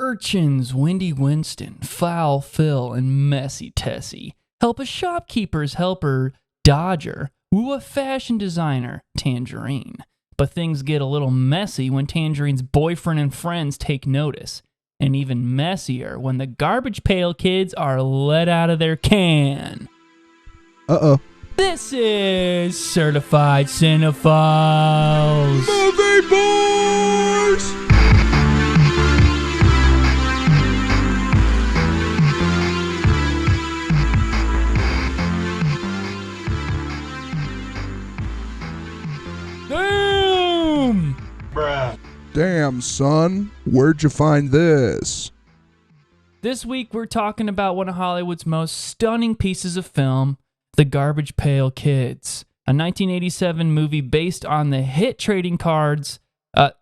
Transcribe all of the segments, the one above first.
urchins Windy Winston, Foul Phil, and Messy Tessie help a shopkeeper's helper, Dodger, woo a fashion designer, Tangerine. But things get a little messy when Tangerine's boyfriend and friends take notice, and even messier when the Garbage Pail Kids are let out of their can. Uh-oh. This is Certified Cinephiles. Movie Boys! Boom! Bruh. Damn, son. Where'd you find this? This week we're talking about one of Hollywood's most stunning pieces of film, The Garbage Pail Kids, a 1987 movie based on the hit trading cards.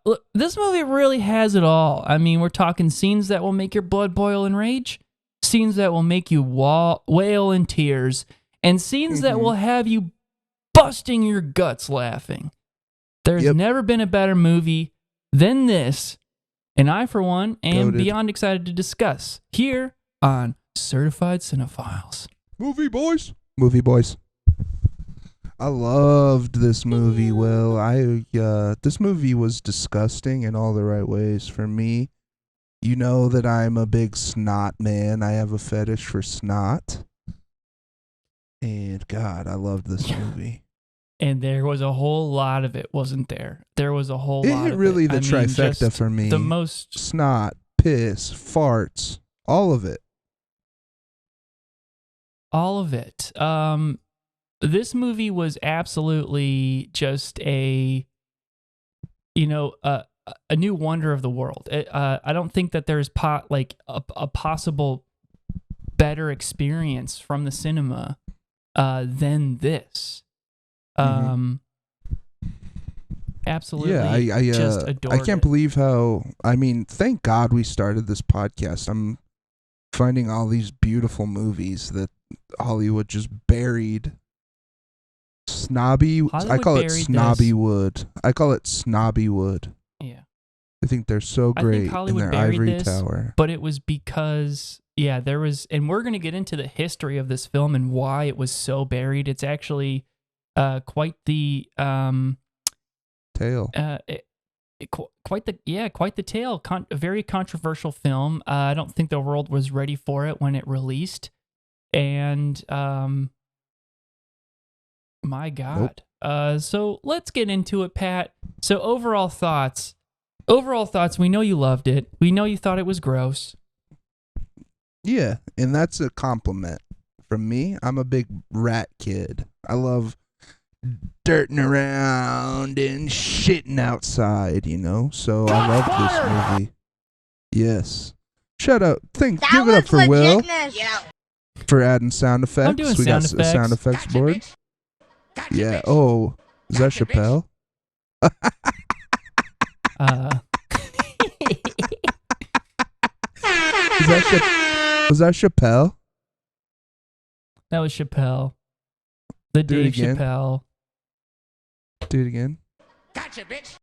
Look, this movie really has it all. I mean, we're talking scenes that will make your blood boil in rage, scenes that will make you wail in tears, and scenes that will have you busting your guts laughing. There's never been a better movie than this, and I, for one, am beyond excited to discuss here on Certified Cinephiles. Movie Boys. Movie Boys. I loved this movie, Will. This movie was disgusting in all the right ways for me. You know that I'm a big snot man. I have a fetish for snot. And God, I loved this movie. And there was a whole lot of it, wasn't there? There was a whole lot of it. It really the trifecta for me. The most snot, piss, farts, all of it. All of it. This movie was absolutely just a new wonder of the world. I don't think that there's a possible better experience from the cinema than this. Absolutely. Yeah, I just adored I can't believe how. I mean, thank God we started this podcast. I'm finding all these beautiful movies that Hollywood just buried. Snobby. I call it snobby wood. I call it snobby wood. Yeah. I think they're so great in their ivory tower. But it was because there was, and we're going to get into the history of this film and why it was so buried. It's actually quite the tale. Quite the tale. A very controversial film. I don't think the world was ready for it when it released, and my God. Nope. So let's get into it, Pat. So overall thoughts. We know you loved it. We know you thought it was gross. Yeah, and that's a compliment from me. I'm a big rat kid. I love dirting around and shitting outside, so I love this movie. Yes. Shut up. Give it up for Will. Yeah. For adding sound effects. I'm doing we sound got effects. a sound effects board. Yeah. Oh, is that Chappelle? Was that Chappelle? That was Chappelle. The Dave Chappelle. Do it again. Gotcha, bitch.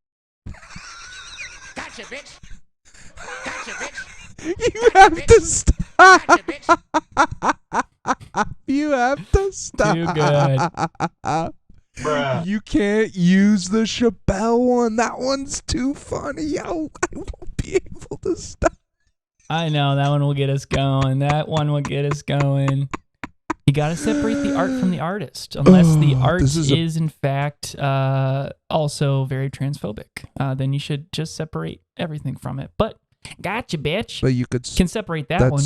Gotcha, bitch. Gotcha, bitch. You have to stop. Gotcha, bitch. You have to stop. Too good. Bruh. You can't use the Chappelle one. That one's too funny. I won't be able to stop. I know, that one will get us going. You got to separate the art from the artist, unless the art is in fact also very transphobic. Then you should just separate everything from it. But gotcha, bitch. But you can separate that one.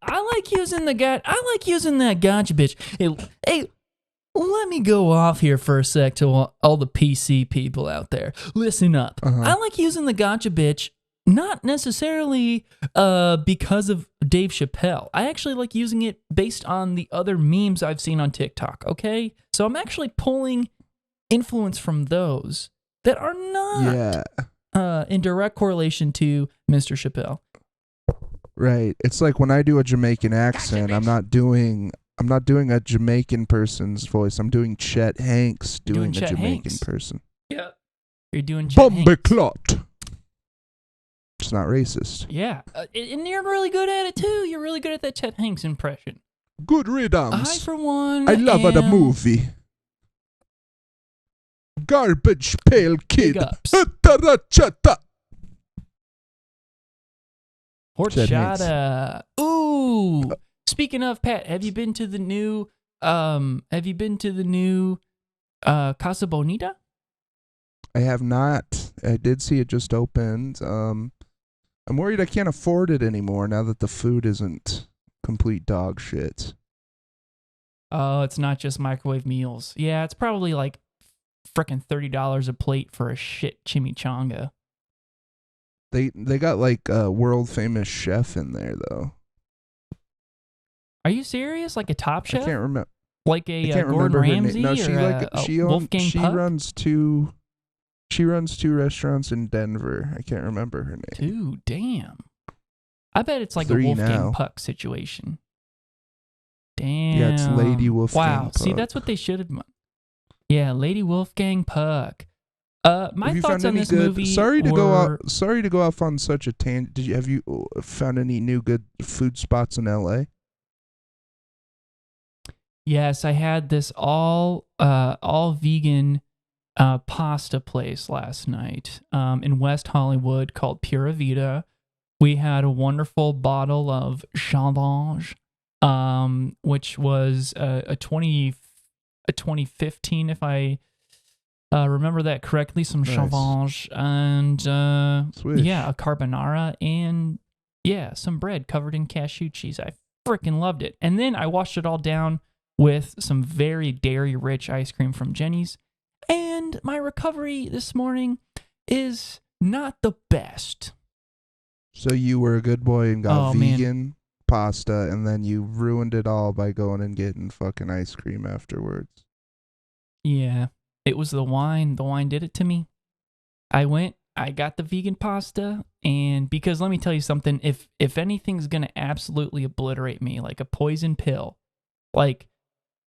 I like using that gotcha, bitch. Hey, let me go off here for a sec to all the PC people out there. Listen up. I like using the gotcha, bitch. Not necessarily because of Dave Chappelle. I actually like using it based on the other memes I've seen on TikTok, okay? So I'm actually pulling influence from those that are not in direct correlation to Mr. Chappelle. Right. It's like when I do a Jamaican accent, I'm not doing a Jamaican person's voice. I'm doing Chet Hanks doing a Jamaican person. Yeah. You're doing Chet Hanks. Bombeclot. It's not racist. Yeah. And you're really good at it, too. You're really good at that Chet Hanks impression. Good I, riddance. for one, I love the movie. Garbage Pail Kid. Big ups. Chata. Horchata. Ooh. Speaking of, Pat, have you been to the new Casa Bonita? I have not. I did see it just opened. I'm worried I can't afford it anymore now that the food isn't complete dog shit. Oh, it's not just microwave meals. Yeah, it's probably like frickin' $30 a plate for a shit chimichanga. They got like a world famous chef in there though. Are you serious? Like a Top Chef? I can't remember. Like I a can't Gordon remember her name. Ramsay No, or she a Wolfgang Puck? runs two. She runs two restaurants in Denver. I can't remember her name. Two, damn. I bet it's like a Three Wolfgang now. Puck situation. Damn. Yeah, it's Lady Wolfgang Wow. Puck. See, that's what they should have. Yeah, Lady Wolfgang Puck. My Have you thoughts found on any this good? movie Sorry to were, go off on such a tangent. Have you found any new good food spots in LA? Yes, I had this all vegan pasta place last night in West Hollywood called Pura Vida. We had a wonderful bottle of Chavange, which was a 2015, if I remember that correctly, some Nice. Chavange and Swish. yeah, a carbonara and yeah, some bread covered in cashew cheese. I freaking loved it. And then I washed it all down with some very dairy-rich ice cream from Jenny's. And my recovery this morning is not the best. So you were a good boy and got Oh, man. vegan pasta, and then you ruined it all by going and getting fucking ice cream afterwards. Yeah, it was the wine. The wine did it to me. I got the vegan pasta, and because let me tell you something, if anything's going to absolutely obliterate me, like a poison pill, like,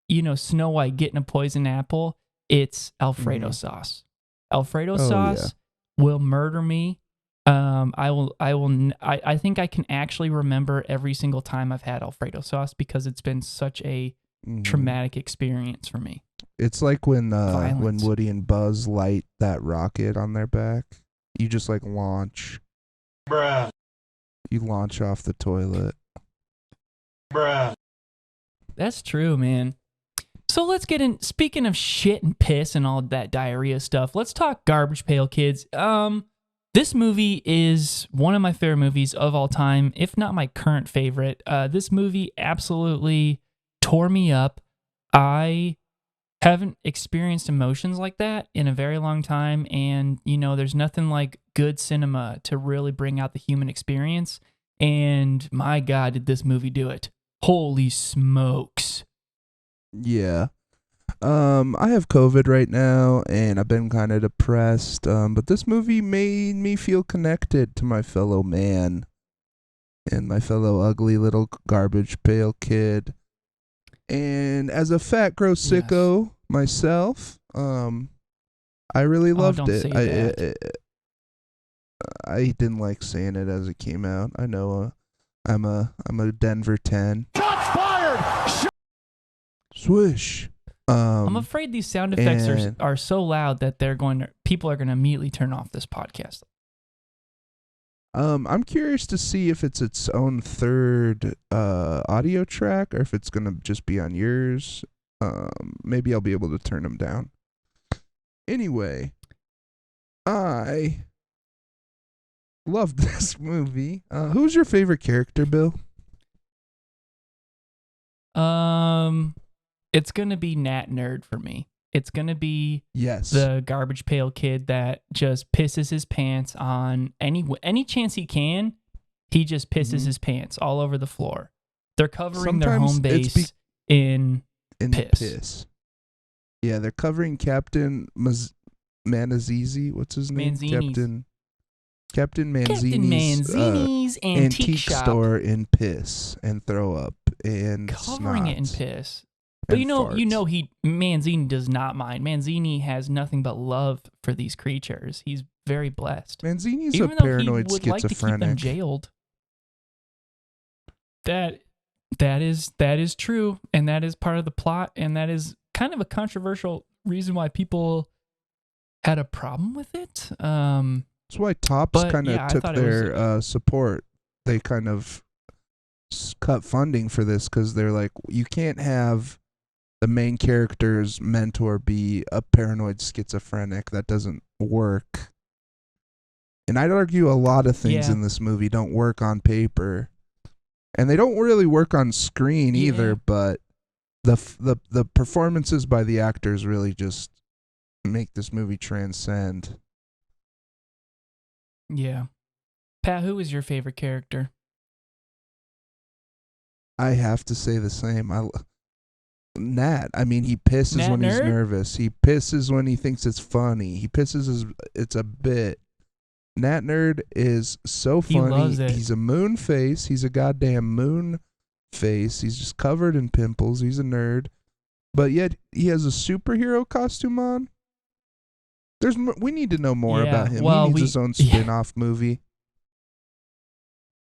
you know, Snow White getting a poison apple, it's Alfredo sauce. Alfredo sauce will murder me. I think I can actually remember every single time I've had Alfredo sauce because it's been such a traumatic experience for me. It's like when Violence. Woody and Buzz light that rocket on their back. You just like launch. Bruh. You launch off the toilet. Bruh. That's true, man. So let's get in. Speaking of shit and piss and all that diarrhea stuff, let's talk Garbage Pail Kids. This movie is one of my favorite movies of all time, if not my current favorite. This movie absolutely tore me up. I haven't experienced emotions like that in a very long time, and you know, there's nothing like good cinema to really bring out the human experience. And my God, did this movie do it! Holy smokes! Yeah. I have COVID right now, and I've been kind of depressed. But this movie made me feel connected to my fellow man and my fellow ugly little garbage pail kid. And as a fat gross sicko myself, I really loved don't it. say that. I didn't like saying it as it came out. I know. I'm a Denver 10. Shots fired! Swish. I'm afraid these sound effects and- are so loud that people are going to immediately turn off this podcast. I'm curious to see if it's its own third audio track or if it's gonna just be on yours. Maybe I'll be able to turn them down. Anyway, I loved this movie. Who's your favorite character, Bill? It's going to be Nat Nerd for me. It's going to be Yes. the garbage pail kid that just pisses his pants on any chance he can. He just pisses his pants all over the floor. They're covering their Sometimes home it's base in piss. piss. Yeah, they're covering Captain Manazizi. What's his name? Manzini's. Captain Captain Manzini's Manzini's antique shop. store in piss and throw up and Covering it in snot. piss. But and you know, farts. Manzini does not mind. Manzini has nothing but love for these creatures. He's very blessed. Manzini's a Even though he paranoid would like to keep them schizophrenic. jailed. That is true, and that is part of the plot, and that is kind of a controversial reason why people had a problem with it. That's why Topps But, kind of yeah, I took thought it was- their support. They kind of cut funding for this because they're like, you can't have the main character's mentor be a paranoid schizophrenic. That doesn't work. And I'd argue a lot of things Yeah. in this movie don't work on paper, and they don't really work on screen either. Yeah. But the performances by the actors really just make this movie transcend. Yeah. Pat, who is your favorite character? I have to say the same. Nat. I mean, he pisses Nat when he's Nerd? nervous. He pisses when he thinks it's funny. He pisses as it's a bit. Nat Nerd is so He funny. loves it. He's a moon face. He's a goddamn moon face. He's just covered in pimples. He's a nerd. But yet he has a superhero costume on. We need to know more Yeah, about him. well, he needs we- his own yeah. spin-off movie.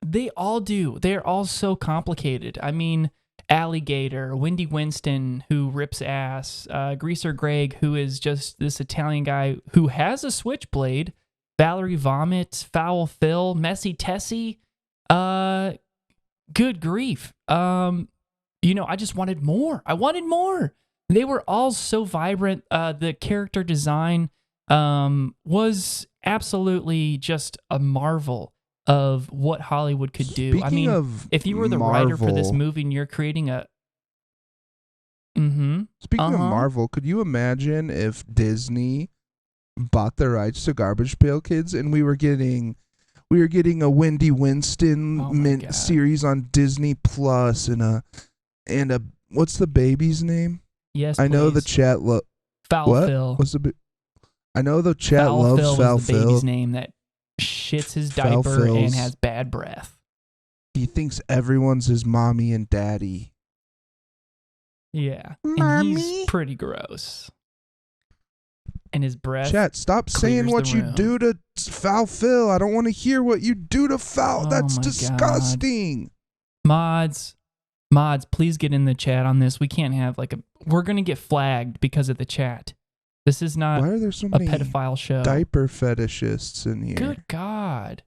They all do. They're all so complicated. I mean, Alligator, Wendy Winston, who rips ass, Greaser Greg, who is just this Italian guy who has a switchblade, Valerie Vomit, Foul Phil, Messy Tessie. Good grief. I just wanted more. I wanted more. They were all so vibrant. The character design was absolutely just a marvel of what Hollywood could do. Speaking I mean, of if you were the writer for this Marvel- movie and you're creating a Speaking of Uh-huh. Marvel, could you imagine if Disney bought the rights to Garbage Pail Kids and we were getting a Wendy Winston Oh my God. series on Disney Plus and a what's the baby's name? yes, I know the please. chat Foul what? Phil. What's the I know the chat Foul loves Phil Foul was the Phil. baby's name that shits his Foul diaper and Phil's- has bad breath. He thinks everyone's his mommy and daddy. Yeah. And Mommy? he's pretty gross. And his breath. Chat, stop saying clears what the you room. do to Foul Phil. I don't want to hear what you do to Foul. Oh That's my God. disgusting. Mods, please get in the chat on this. We can't have we're going to get flagged because of the chat. This is not Why are there so a many pedophile show. diaper fetishists in here? Good God.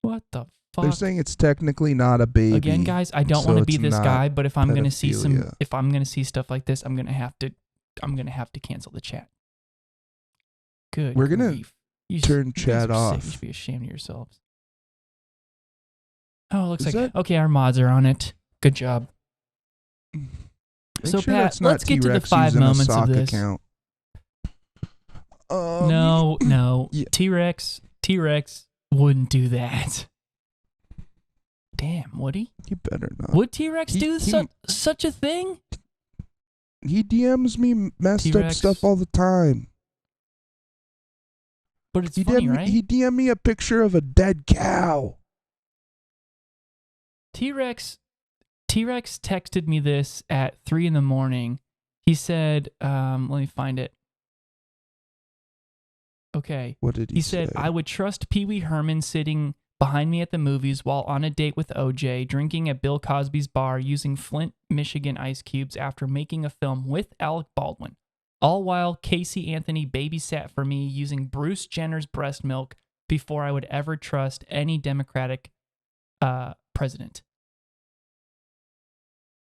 What the fuck? They're saying it's technically not a baby. Again, guys, I don't so want to be it's this not guy, but if I'm going to see pedophilia. if I'm going to see stuff like this, I'm going to have to cancel the chat. Good. We're gonna grief. turn you guys chat are sick. off. You should be ashamed of yourselves. Oh, it looks Is like that- okay. Our mods are on it. Good job. Make So, sure Pat, that's not let's get to the T-Rex 5 using a moments of sock this. account. No. Yeah. T-Rex wouldn't do that. Damn, would he? He better not. Would T-Rex He- do he- such a thing? He DMs me messed up T-Rex. stuff all the time. But it's He funny, did. right? He DM'd me a picture of a dead cow. T-Rex texted me this at 3 a.m. He said, let me find it. Okay. What did He said, say? I would trust Pee Wee Herman sitting behind me at the movies while on a date with OJ, drinking at Bill Cosby's bar, using Flint, Michigan ice cubes after making a film with Alec Baldwin. All while Casey Anthony babysat for me using Bruce Jenner's breast milk before I would ever trust any Democratic president.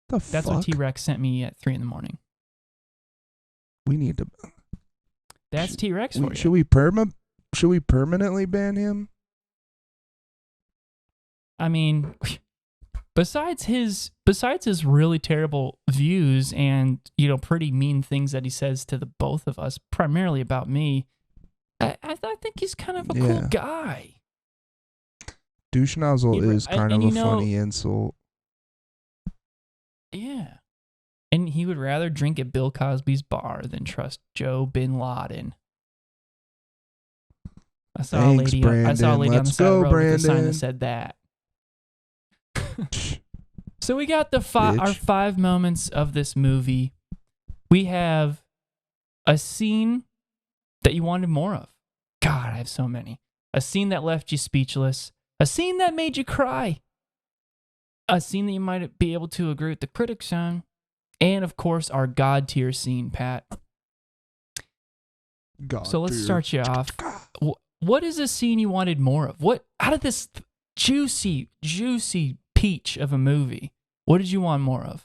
The That's fuck? what T-Rex sent me at 3 a.m. We need to. That's T-Rex for you. Should we permanently ban him? I mean, besides his really terrible views and, pretty mean things that he says to the both of us, primarily about me, I think he's kind of a cool Yeah. guy. Douche nozzle He- is kind and of you a know- funny insult. Yeah. And he would rather drink at Bill Cosby's bar than trust Joe Bin Laden. I saw Thanks, a lady on the Brandon. side of the Let's road go, with a sign Brandon. that said that. So we got our Bitch. 5 moments of this movie. We have a scene that you wanted more of. God, I have so many. A scene that left you speechless. A scene that made you cry. A scene that you might be able to agree with the critics on. And, of course, our God tier scene, Pat. God, So let's dude. start you off. What is a scene you wanted more of? What out of this juicy peach of a movie, what did you want more of?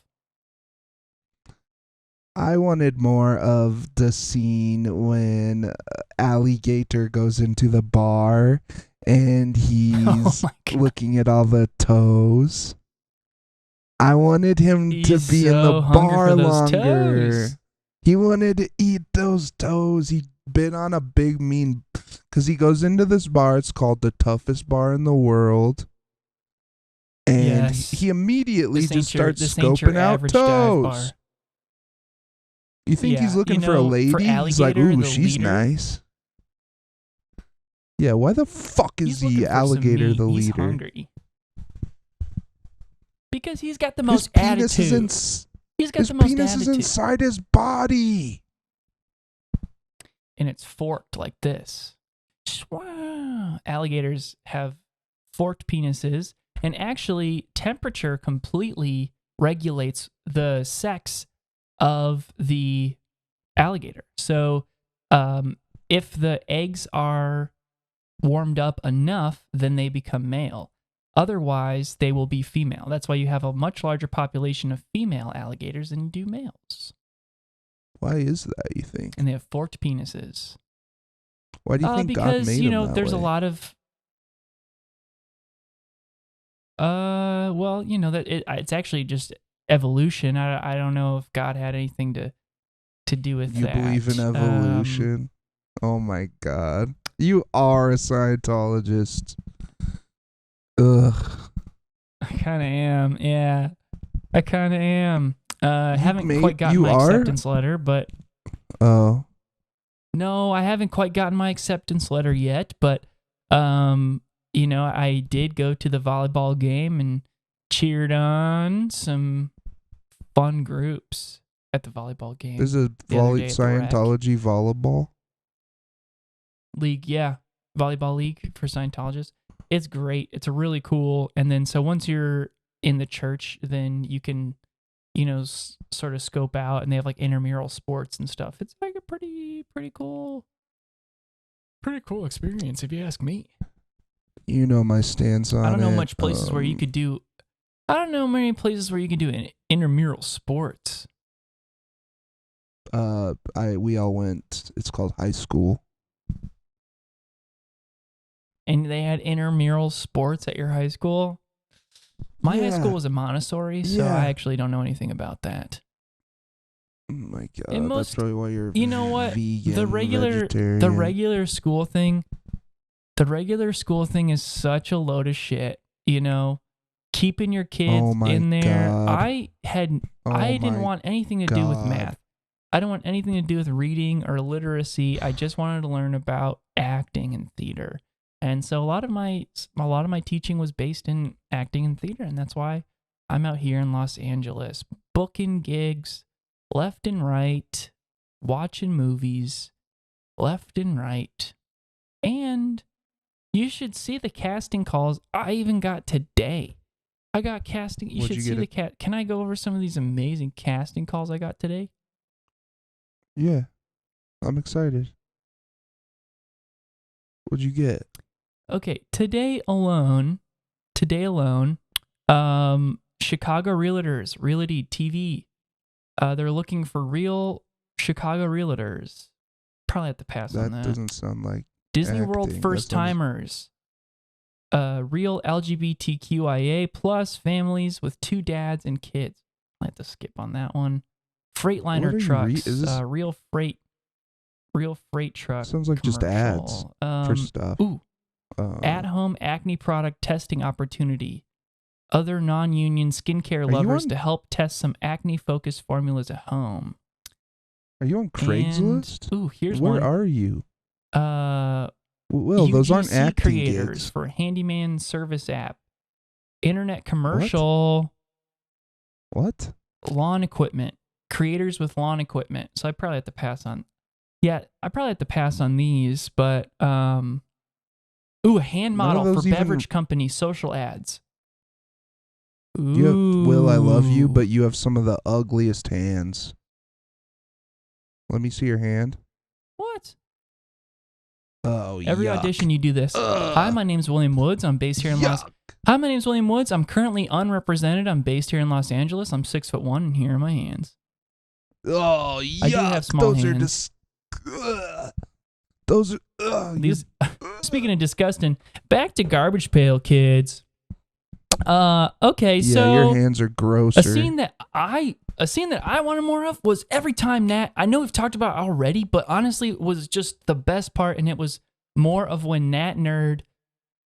I wanted more of the scene when Alligator goes into the bar and he's my God. looking at all the toes. I wanted him He's to be in so the hungry bar for those longer. toes. He wanted to eat those toes. He bit on a big mean, because he goes into this bar. It's called the toughest bar in the world. And Yes. he immediately This just ain't your- starts this ain't your scoping out average dive bar. toes. You think he's Yeah, looking you for a know, for lady? He's like, Alligator, ooh, the she's leader, nice. Yeah, why the fuck is He's looking the for some alligator meat. the He's leader? hungry. Because he's got the His most penis attitude. He's got his the most penis attitude. is inside his body. And it's forked like this. Alligators have forked penises, and actually temperature completely regulates the sex of the alligator. So if the eggs are warmed up enough, then they become male. Otherwise, they will be female. That's why you have a much larger population of female alligators than you do males. Why is that, you think? And they have forked penises. Why do you think God Because, made you him know, that there's way? a lot of well, you know, that it's actually just evolution. I don't know if God had anything to do with You that. believe in evolution? Oh my God. You are a Scientologist. Ugh. I kind of am. Yeah, I kind of am. Haven't quite gotten you my are? acceptance letter, but Oh. no, I haven't quite gotten my acceptance letter yet. But you know, I did go to the volleyball game and cheered on some fun groups at the volleyball game. There's a the other day at the rec. Scientology volleyball? League, yeah, volleyball league for Scientologists. It's great. It's really cool. And then so once you're in the church, then you can, you know, sort of scope out, and they have like intramural sports and stuff. It's like a pretty cool experience if you ask me. You know my stance on it. I don't know much places where you could do. I don't know many places where you can do intramural sports. We all went. It's called high school. And they had intramural sports at your high school. My high school was a Montessori, so Yeah. I actually don't know anything about that. Oh my God, And that's probably why you're You know what? vegan, The regular school thing, is such a load of shit, you know. Keeping your kids Oh my in there. God. I didn't want anything to do with God. math. I don't want anything to do with reading or literacy. I just wanted to learn about acting and theater. And so a lot of my teaching was based in acting and theater, and that's why I'm out here in Los Angeles booking gigs left and right, watching movies left and right. And you should see the casting calls I even got today. I got casting. You What'd should you see get the Can I go over some of these amazing casting calls I got today? Yeah, I'm excited. What'd you get? Okay, today alone, Chicago Realtors, Realty TV. They're looking for real Chicago realtors. Probably have to pass on that. That doesn't sound like Disney World acting. first timers. Real LGBTQIA plus families with 2 dads and kids. I have to skip on that one. Freightliner What are you trucks. is this- Real freight truck. Sounds like just ads commercial. for stuff. Ooh, at-home acne product testing opportunity. Other non-union skincare Are you lovers on- to help test some acne-focused formulas at home. Are you on Craigslist? And, ooh, here's Where one. are you? Well, those aren't UGC acting creators gigs. for handyman service app. Internet commercial. What? Lawn equipment. Creators with lawn equipment. So I probably have to pass on. Yeah, I probably have to pass on these, but a hand None of model for those even- beverage company social ads. You have Will, I love you, Ooh. but you have some of the ugliest hands. Let me see your hand. What? Oh, Every yuck. audition you do this. Ugh. Hi, my name's William Woods. I'm based here in Los. Yuck. Hi, my name's William Woods. I'm currently unrepresented. I'm based here in Los Angeles. I'm 6'1", and here are my hands. Oh, yuck. I do have small Those hands. Those are These. Speaking of disgusting, back to Garbage Pail Kids. Okay, yeah, so your hands are grosser. a scene that I wanted more of was every time Nat. I know we've talked about it already, but honestly, it was just the best part, and it was more of when Nat Nerd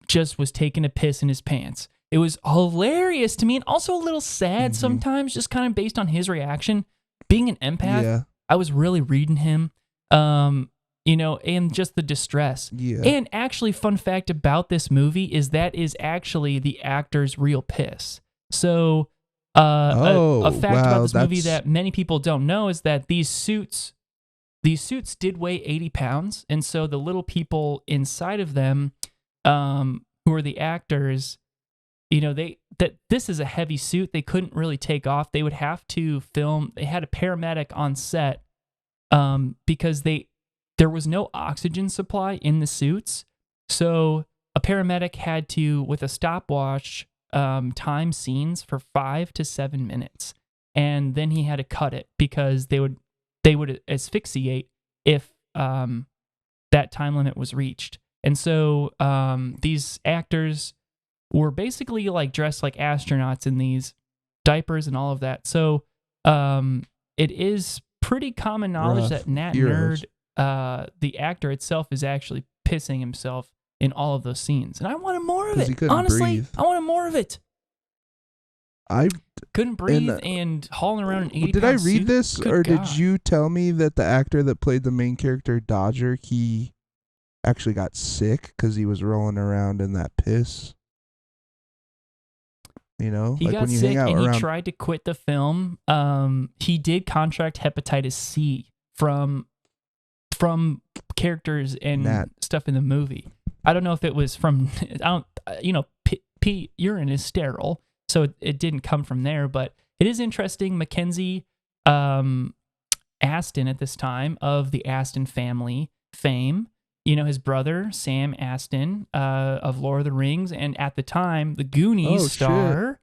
just was taking a piss in his pants. It was hilarious to me, and also a little sad sometimes, just kind of based on his reaction. Being an empath, Yeah. I was really reading him, and just the distress. Yeah. And actually, fun fact about this movie is that is actually the actor's real piss. So, a fact wow, about this movie that's- that many people don't know is that these suits did weigh 80 pounds, and so the little people inside of them, who are the actors, this is a heavy suit. They couldn't really take off. They would have to film. They had a paramedic on set, because there was no oxygen supply in the suits. So a paramedic had to, with a stopwatch, time scenes for 5 to 7 minutes, and then he had to cut it because they would asphyxiate if that time limit was reached. And so these actors were basically like dressed like astronauts in these diapers and all of that. So it is pretty common knowledge Rough. that Nat Heroes. Nerd, the actor itself, is actually pissing himself in all of those scenes. And I wanted more of 'Cause he it. couldn't Honestly, breathe. I wanted more of it. I Couldn't breathe And, and hauling around an 80 did I pound read suit? this, Good or God. did you tell me that the actor that played the main character Dodger, he actually got sick because he was rolling around in that piss? You know, He like got when you sick hang out and around. he tried to quit the film. He did contract hepatitis C from characters and Nat. stuff in the movie. I don't know if it was from urine is sterile, so it didn't come from there. But it is interesting. Mackenzie Aston at this time of the Aston family fame. His brother, Sam Aston, of Lord of the Rings, and at the time, the Goonies Oh, shit. star.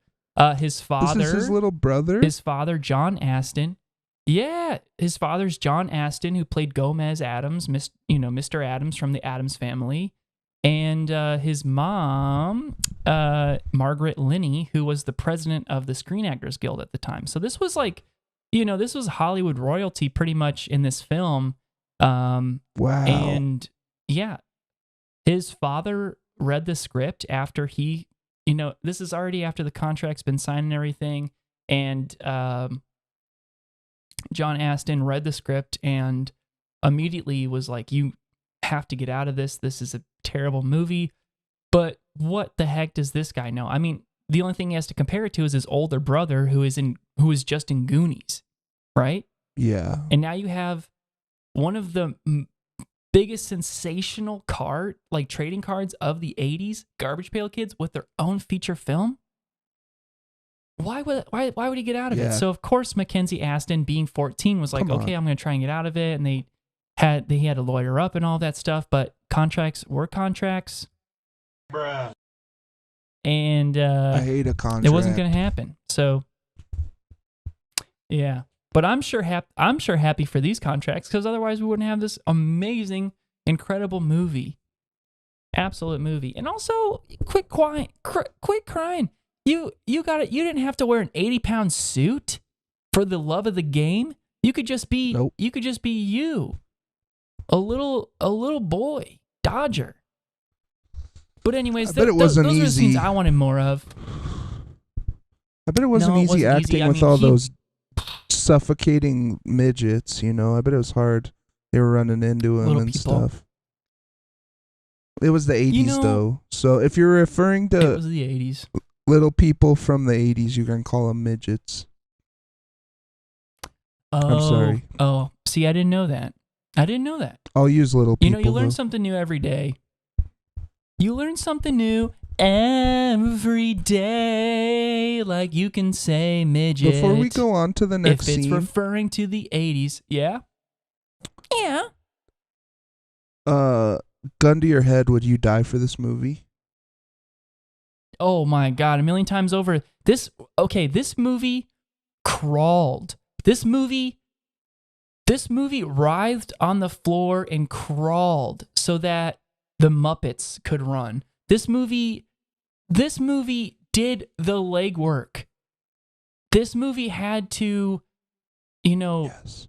His father. This is his little brother? His father, John Aston. Yeah, his father's John Aston, who played Gomez Adams, Mr. Adams from the Addams Family. And his mom, Margaret Linney, who was the president of the Screen Actors Guild at the time. So this was this was Hollywood royalty pretty much in this film. Wow. And yeah, his father read the script after he, this is already after the contract's been signed and everything. And John Aston read the script and immediately was like, you have to get out of this. This is a terrible movie. But what the heck does this guy know? I mean, the only thing he has to compare it to is his older brother who is just in Goonies, right? Yeah. And now you have one of the biggest sensational trading cards of the 80s, Garbage Pail Kids, with their own feature film. Why would he get out of Yeah. it? So of course Mackenzie Aston, being 14, was like, Come on. okay, I'm going to try and get out of it. And he had to lawyer up and all that stuff, but contracts were contracts. Bruh. And I hate a contract. it wasn't going to happen. So yeah. But I'm sure happy for these contracts, because otherwise we wouldn't have this amazing, incredible movie. Absolute movie. And also, quit crying. You got it. You didn't have to wear an 80-pound suit for the love of the game. You could just be Nope. you could just be you. A little boy, Dodger. But anyways, I bet it wasn't those are the easy. scenes I wanted more of. I bet it wasn't No, it easy wasn't acting easy. I with mean, all he- those suffocating midgets, I bet it was hard. They were running into him Little and people. stuff. It was the 80s, know- though. So if you're referring It to was the 80s. little people from the 80s, you can call them midgets. I'm sorry. Oh, see, I didn't know that. I'll use little people. You learn though. something new every day. You learn something new every day. Like you can say midget. Before we go on to the next if it's scene, referring to the 80s. Yeah? Yeah. gun to your head, would you die for this movie? Oh my God, a million times over. This movie crawled. This movie writhed on the floor and crawled so that the Muppets could run. This movie did the legwork. This movie had to, Yes.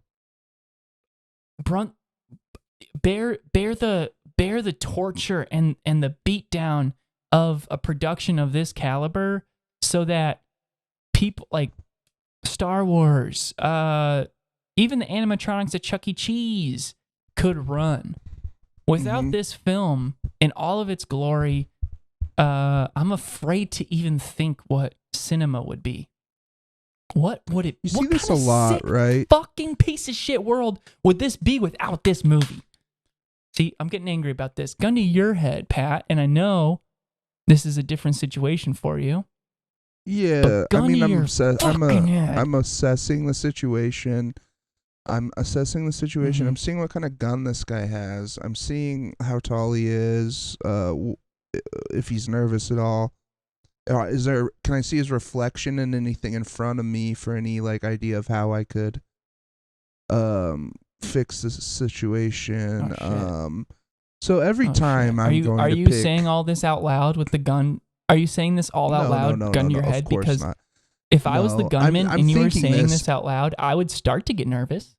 bear the torture and the beatdown of a production of this caliber so that people like Star Wars, even the animatronics at Chuck E. Cheese could run. Without this film in all of its glory, I'm afraid to even think what cinema would be. What would it? You see what this a kind of lot, sick right? Fucking piece of shit world would this be without this movie? See, I'm getting angry about this. Gun to your head, Pat, and I know this is a different situation for you. Yeah, I mean, I'm head. I'm assessing the situation. I'm Mhm. seeing what kind of gun this guy has. I'm seeing how tall he is. If he's nervous at all. Can I see his reflection in anything in front of me for any like idea of how I could fix this situation? Oh, shit. So every time I'm going to Are you pick, saying all this out loud with the gun? Are you saying this all out loud, gun to your head? Of course Because not. if I was the No, gunman I'm and you were thinking saying this. this out loud, I would start to get nervous.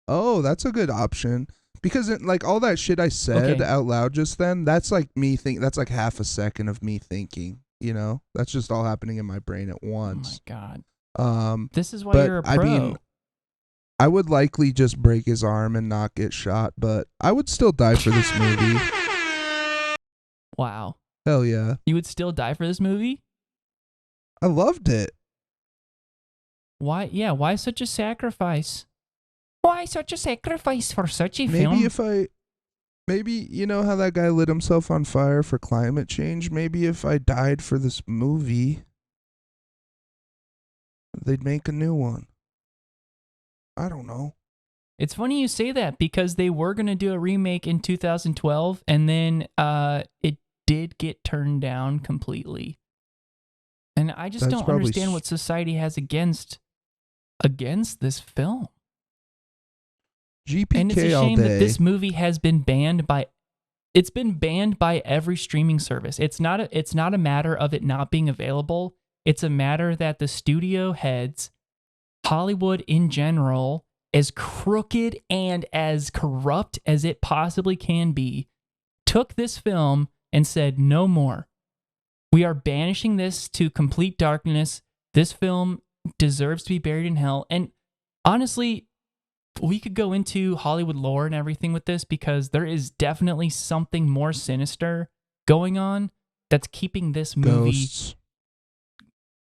Oh, that's a good option. Because like all that shit I said Okay. out loud just then, that's like me that's like half a second of me thinking, That's just all happening in my brain at Oh my once. God. Um This is why but you're a pro. I mean, I would likely just break his arm and not get shot, but I would still die for this movie. Wow. Hell yeah. You would still die for this movie? I loved it. Why? Yeah, why such a sacrifice? Why such a sacrifice for such a film? Maybe you know how that guy lit himself on fire for climate change? Maybe if I died for this movie, they'd make a new one. I don't know. It's funny you say that because they were going to do a remake in 2012 and then it did get turned down completely. And I just That's don't probably understand what society has against this film. GPK And it's a all shame that day. this movie has been banned by every streaming service. It's not a matter of it not being available. It's a matter that the studio heads, Hollywood in general, as crooked and as corrupt as it possibly can be, took this film and said, no more. We are banishing this to complete darkness. This film deserves to be buried in hell. And honestly, we could go into Hollywood lore and everything with this because there is definitely something more sinister going on that's keeping this movie. Ghosts.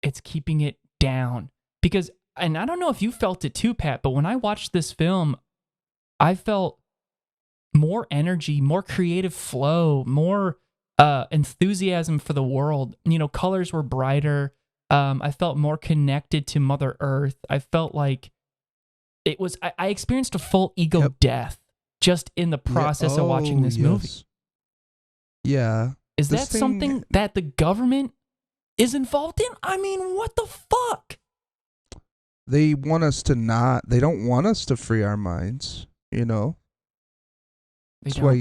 It's keeping it down. Because, and I don't know if you felt it too, Pat, but when I watched this film, I felt more energy, more creative flow, more enthusiasm for the world. Colors were brighter. I felt more connected to Mother Earth. I felt like it was, I experienced a full ego death just in the process of watching this movie. Yeah. Is that something that the government is involved in? I mean, what the fuck? They want us to not. They don't want us to free our minds. That's why.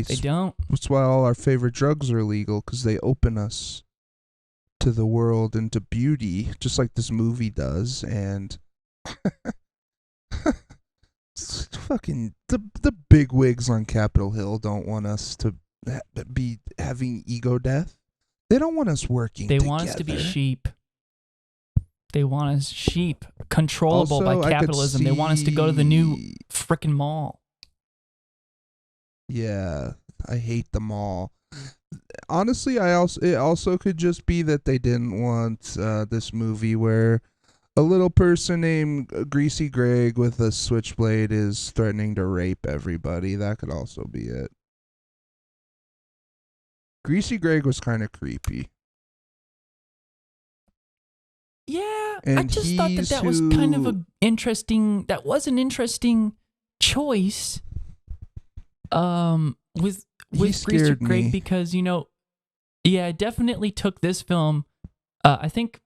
They don't. That's why all our favorite drugs are illegal, because they open us to the world and to beauty, just like this movie does. And fucking the big wigs on Capitol Hill don't want us to be having ego death. They don't want us working. They together. want us to be sheep. They want us sheep, controllable Also, by capitalism. They want us to go to the new frickin' mall. Yeah, I hate the mall. Honestly, it also could just be that they didn't want this movie where A little person named Greasy Greg with a switchblade is threatening to rape everybody. That could also be it. Greasy Greg was kind of creepy. Yeah, And I just thought that was kind of an interesting choice. With Greasy Greg, because it definitely took this film. I think.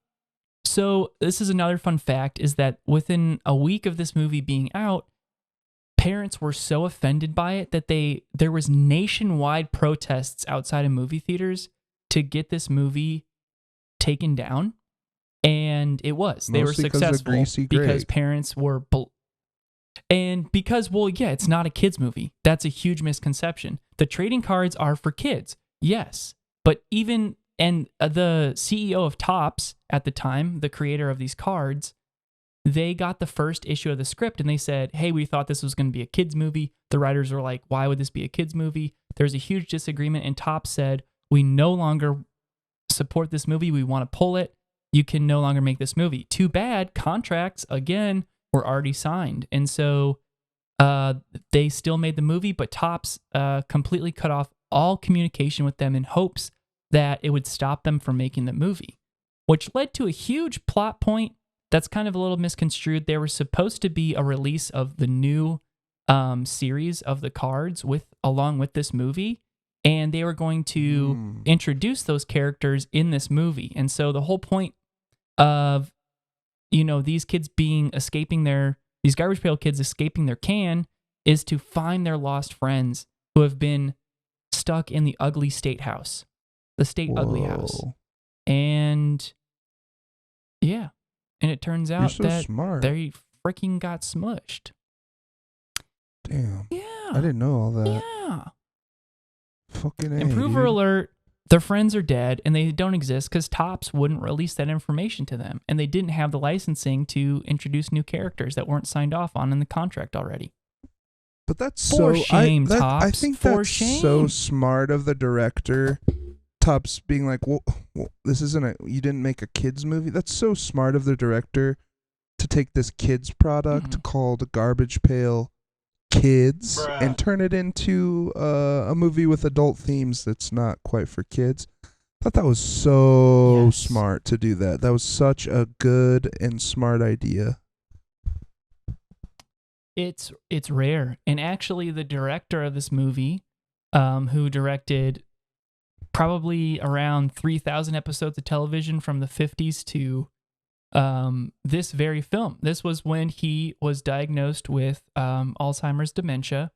So this is another fun fact: is that within a week of this movie being out, parents were so offended by it that there was nationwide protests outside of movie theaters to get this movie taken down. And it was. They were successful because parents were... And because, it's not a kid's movie. That's a huge misconception. The trading cards are for kids, yes. But even... And the CEO of Topps at the time, the creator of these cards, they got the first issue of the script and they said, hey, we thought this was going to be a kid's movie. The writers were like, why would this be a kid's movie? There's a huge disagreement, and Topps said, we no longer support this movie. We want to pull it. You can no longer make this movie. Too bad. Contracts, again, were already signed. And so they still made the movie, but Topps completely cut off all communication with them in hopes that it would stop them from making the movie, which led to a huge plot point that's kind of a little misconstrued. There was supposed to be a release of the new series of the cards along with this movie, and they were going to introduce those characters in this movie. And so the whole point of, these kids these garbage pail kids escaping their can is to find their lost friends who have been stuck in the ugly state house, the state ugly house. And yeah, and it turns out that smart. they freaking got smushed. Damn. Yeah. I didn't know all that. Yeah. Fucking A, Improver dude. alert. Their friends are dead, and they don't exist because Topps wouldn't release that information to them, and they didn't have the licensing to introduce new characters that weren't signed off on in the contract already. But that's For shame, Topps. I think For that's shame. so smart of the director. Topps being like, well, this isn't you didn't make a kids movie. That's so smart of the director to take this kids product called Garbage Pail Kids and turn it into a movie with adult themes that's not quite for kids. I thought that was so smart to do that. That was such a good and smart idea. It's rare. And actually the director of this movie, who directed probably around 3,000 episodes of television from the 50s to this very film. This was when he was diagnosed with Alzheimer's dementia,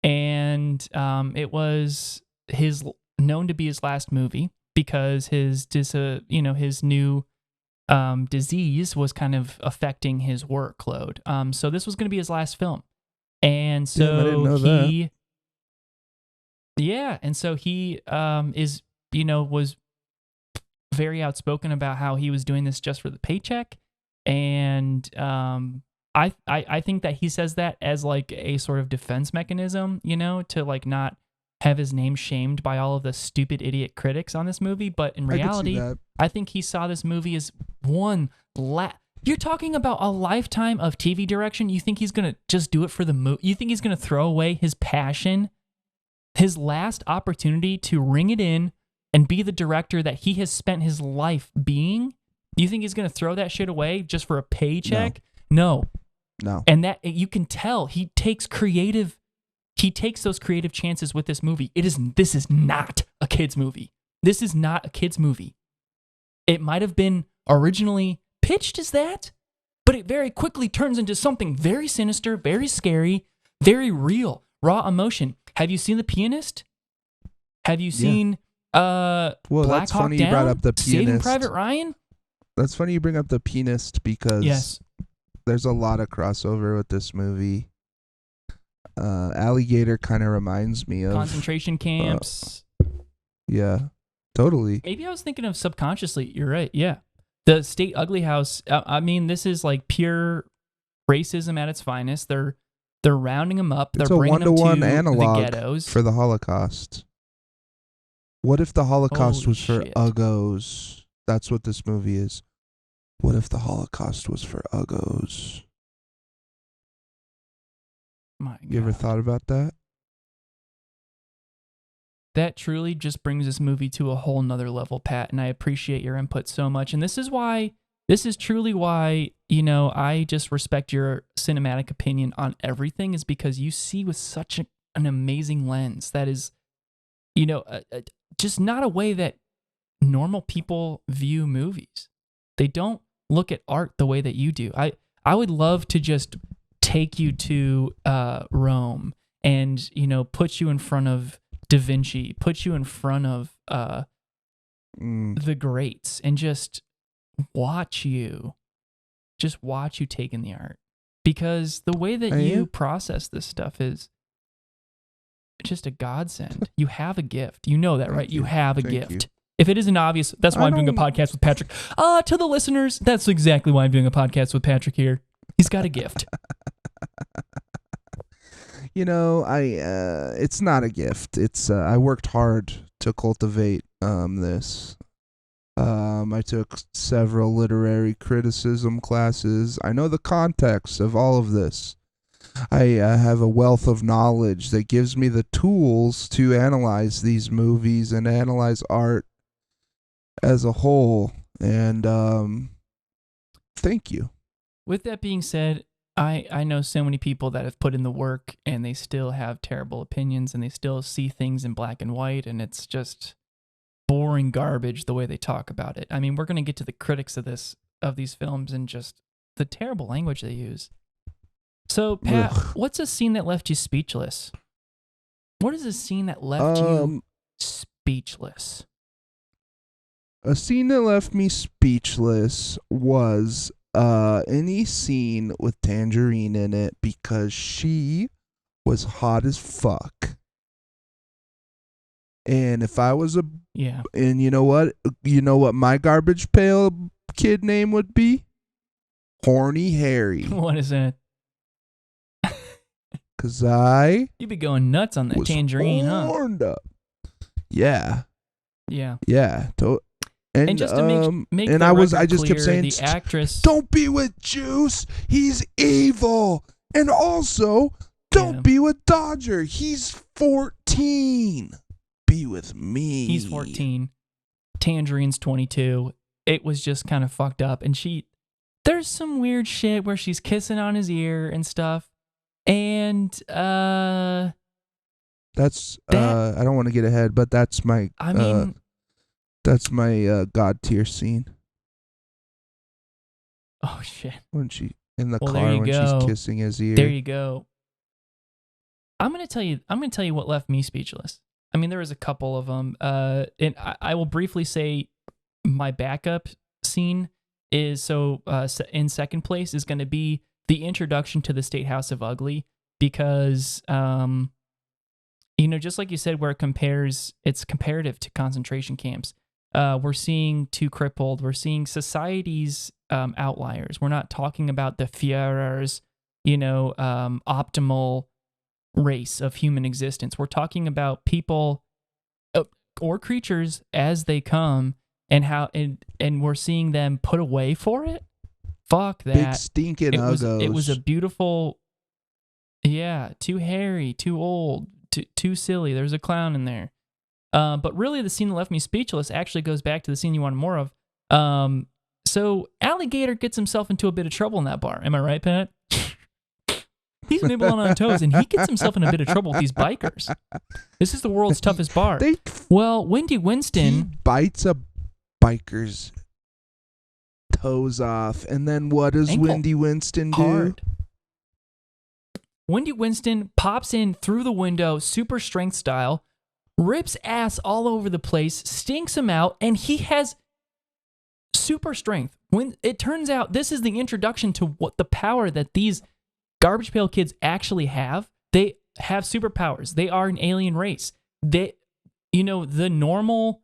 and it was known to be his last movie because his new disease was kind of affecting his workload. So this was going to be his last film, and so I didn't know that. Yeah, and so he was very outspoken about how he was doing this just for the paycheck, and I think that he says that as like a sort of defense mechanism, to like not have his name shamed by all of the stupid idiot critics on this movie. But in reality, I think he saw this movie as you're talking about a lifetime of TV direction. You think he's gonna just do it for the movie? You think he's gonna throw away his passion, his last opportunity to ring it in and be the director that he has spent his life being? You think he's going to throw that shit away just for a paycheck? No. And that you can tell he takes those creative chances with this movie. This is not a kid's movie. This is not a kid's movie. It might have been originally pitched as that, but it very quickly turns into something very sinister, very scary, very real, raw emotion. Have you seen The Pianist? Have you seen Black that's Hawk funny Down? you brought up The Saving Pianist. Private Ryan? That's funny you bring up The Pianist because there's a lot of crossover with this movie. Alligator kind of reminds me of Concentration camps. Yeah, totally. Maybe I was thinking of Subconsciously. You're right. Yeah. The State Ugly House. I mean, this is like pure racism at its finest. They're rounding them up. It's They're bringing them to a 1-to-1 analog the ghettos for the Holocaust. What if the Holocaust was for shit. uggos? That's what this movie is. What if the Holocaust was for uggos? My God. You ever thought about that? That truly just brings this movie to a whole nother level, Pat, and I appreciate your input so much. And this is truly why, I just respect your cinematic opinion on everything, is because you see with such an amazing lens that is, just not a way that normal people view movies. They don't look at art the way that you do. I would love to just take you to Rome and, put you in front of Da Vinci, put you in front of the greats, and just watch you take in the art, because the way that you process this stuff is just a godsend. You have a gift. You know that, right? You have a gift. If it isn't obvious, that's why I'm doing a podcast with Patrick. To the listeners, that's exactly why I'm doing a podcast with Patrick here. He's got a gift. It's not a gift. It's I worked hard to cultivate this. I took several literary criticism classes. I know the context of all of this. I have a wealth of knowledge that gives me the tools to analyze these movies and analyze art as a whole. And thank you. With that being said, I know so many people that have put in the work and they still have terrible opinions and they still see things in black and white, and it's just boring garbage the way they talk about it. I mean, we're going to get to the critics of these films and just the terrible language they use. So, Pat, what's a scene that left you speechless? What is a scene that left you speechless? A scene that left me speechless was any scene with Tangerine in it, because she was hot as fuck. And if I was and you know what my garbage pail kid name would be? Horny Harry. What is that? Cause you'd be going nuts on that Tangerine, horned up. Yeah. Yeah. Yeah. And just to make and the I just clear, kept saying, the actress, don't be with Juice, he's evil. And also, don't be with Dodger, he's 14. Be with me. He's 14. Tangerine's 22. It was just kind of fucked up. And there's some weird shit where she's kissing on his ear and stuff. And that's I don't want to get ahead, but that's my that's my God tier scene. Oh shit. When she in the car when she's kissing his ear. There you go. I'm gonna tell you what left me speechless. I mean, there was a couple of them. And I will briefly say my backup scene is in second place is going to be the introduction to the State House of Ugly, because just like you said, where it's comparative to concentration camps. We're seeing Too Crippled. We're seeing society's outliers. We're not talking about the Führer's, optimal race of human existence. We're talking about people or creatures as they come, and how and we're seeing them put away for it. Fuck that. Big stinking uggos. It was a beautiful, too hairy, too old, too silly. There's a clown in there. But really, the scene that left me speechless actually goes back to the scene you wanted more of. So Alligator gets himself into a bit of trouble in that bar. Am I right, Pat? He's nibbling on toes, and he gets himself in a bit of trouble with these bikers. This is the world's toughest bar. Wendy Winston... He bites a biker's toes off, and then what does Wendy Winston do? Hard. Wendy Winston pops in through the window, super strength style, rips ass all over the place, stinks him out, and he has super strength. When it turns out this is the introduction to what the power that these Garbage Pail Kids actually have. They have superpowers. They are an alien race. The normal,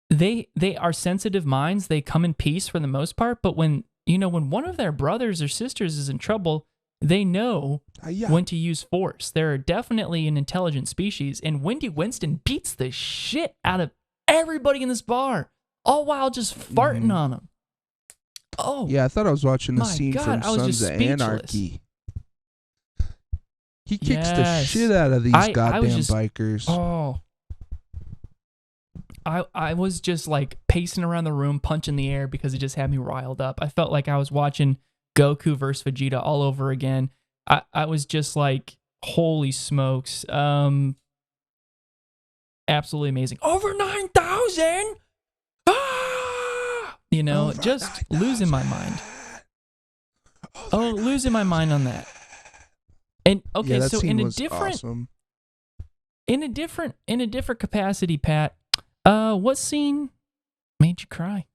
they are sensitive minds. They come in peace for the most part. But when one of their brothers or sisters is in trouble, they know when to use force. They're definitely an intelligent species. And Wendy Winston beats the shit out of everybody in this bar, all while just farting on them. Oh, Yeah, I thought I was watching a my scene God, from I was Sons just of speechless. Anarchy. He kicks the Yes. shit out of these I goddamn was just- bikers. Oh. I was just like pacing around the room, punching the air because it just had me riled up. I felt like I was watching Goku versus Vegeta all over again. I was just like, holy smokes. Absolutely amazing. Over 9,000? Ah! You know, Over just 9,000. losing my mind. Oh, losing my mind on that. And okay, yeah, that so scene in a was different awesome. in a different capacity, Pat, what scene made you cry?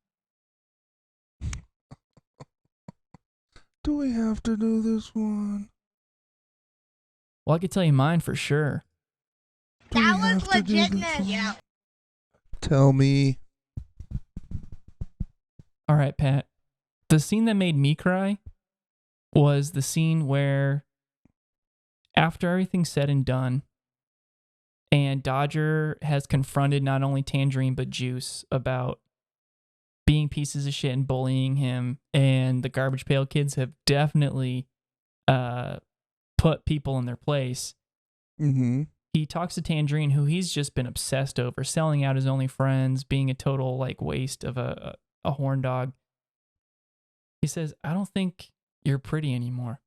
Do we have to do this one? Well, I could tell you mine for sure. Do we That have was to do this legitness. one? Yeah. Tell me. All right, Pat. The scene that made me cry was the scene where, after everything's said and done, and Dodger has confronted not only Tangerine but Juice about being pieces of shit and bullying him, and the Garbage Pail Kids have definitely put people in their place. Mm-hmm. He talks to Tangerine, who he's just been obsessed over, selling out his only friends, being a total like waste of a horn dog. He says, I don't think you're pretty anymore.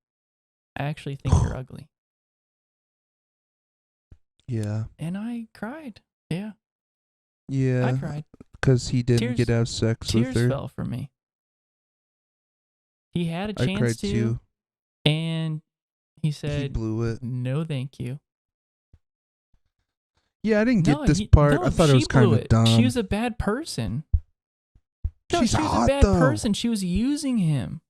I actually think you're ugly. Yeah. And I cried. Yeah, Yeah. I cried. Because he didn't Tears- get to have sex with Tears her. fell for me. He had a I chance cried to, too. and he He said, blew it. no, thank you. Yeah, I didn't get No, this part. no, I thought it she was kind blew of it. dumb. She was a bad person. No, She's she was hot, a bad though. person. She was using him.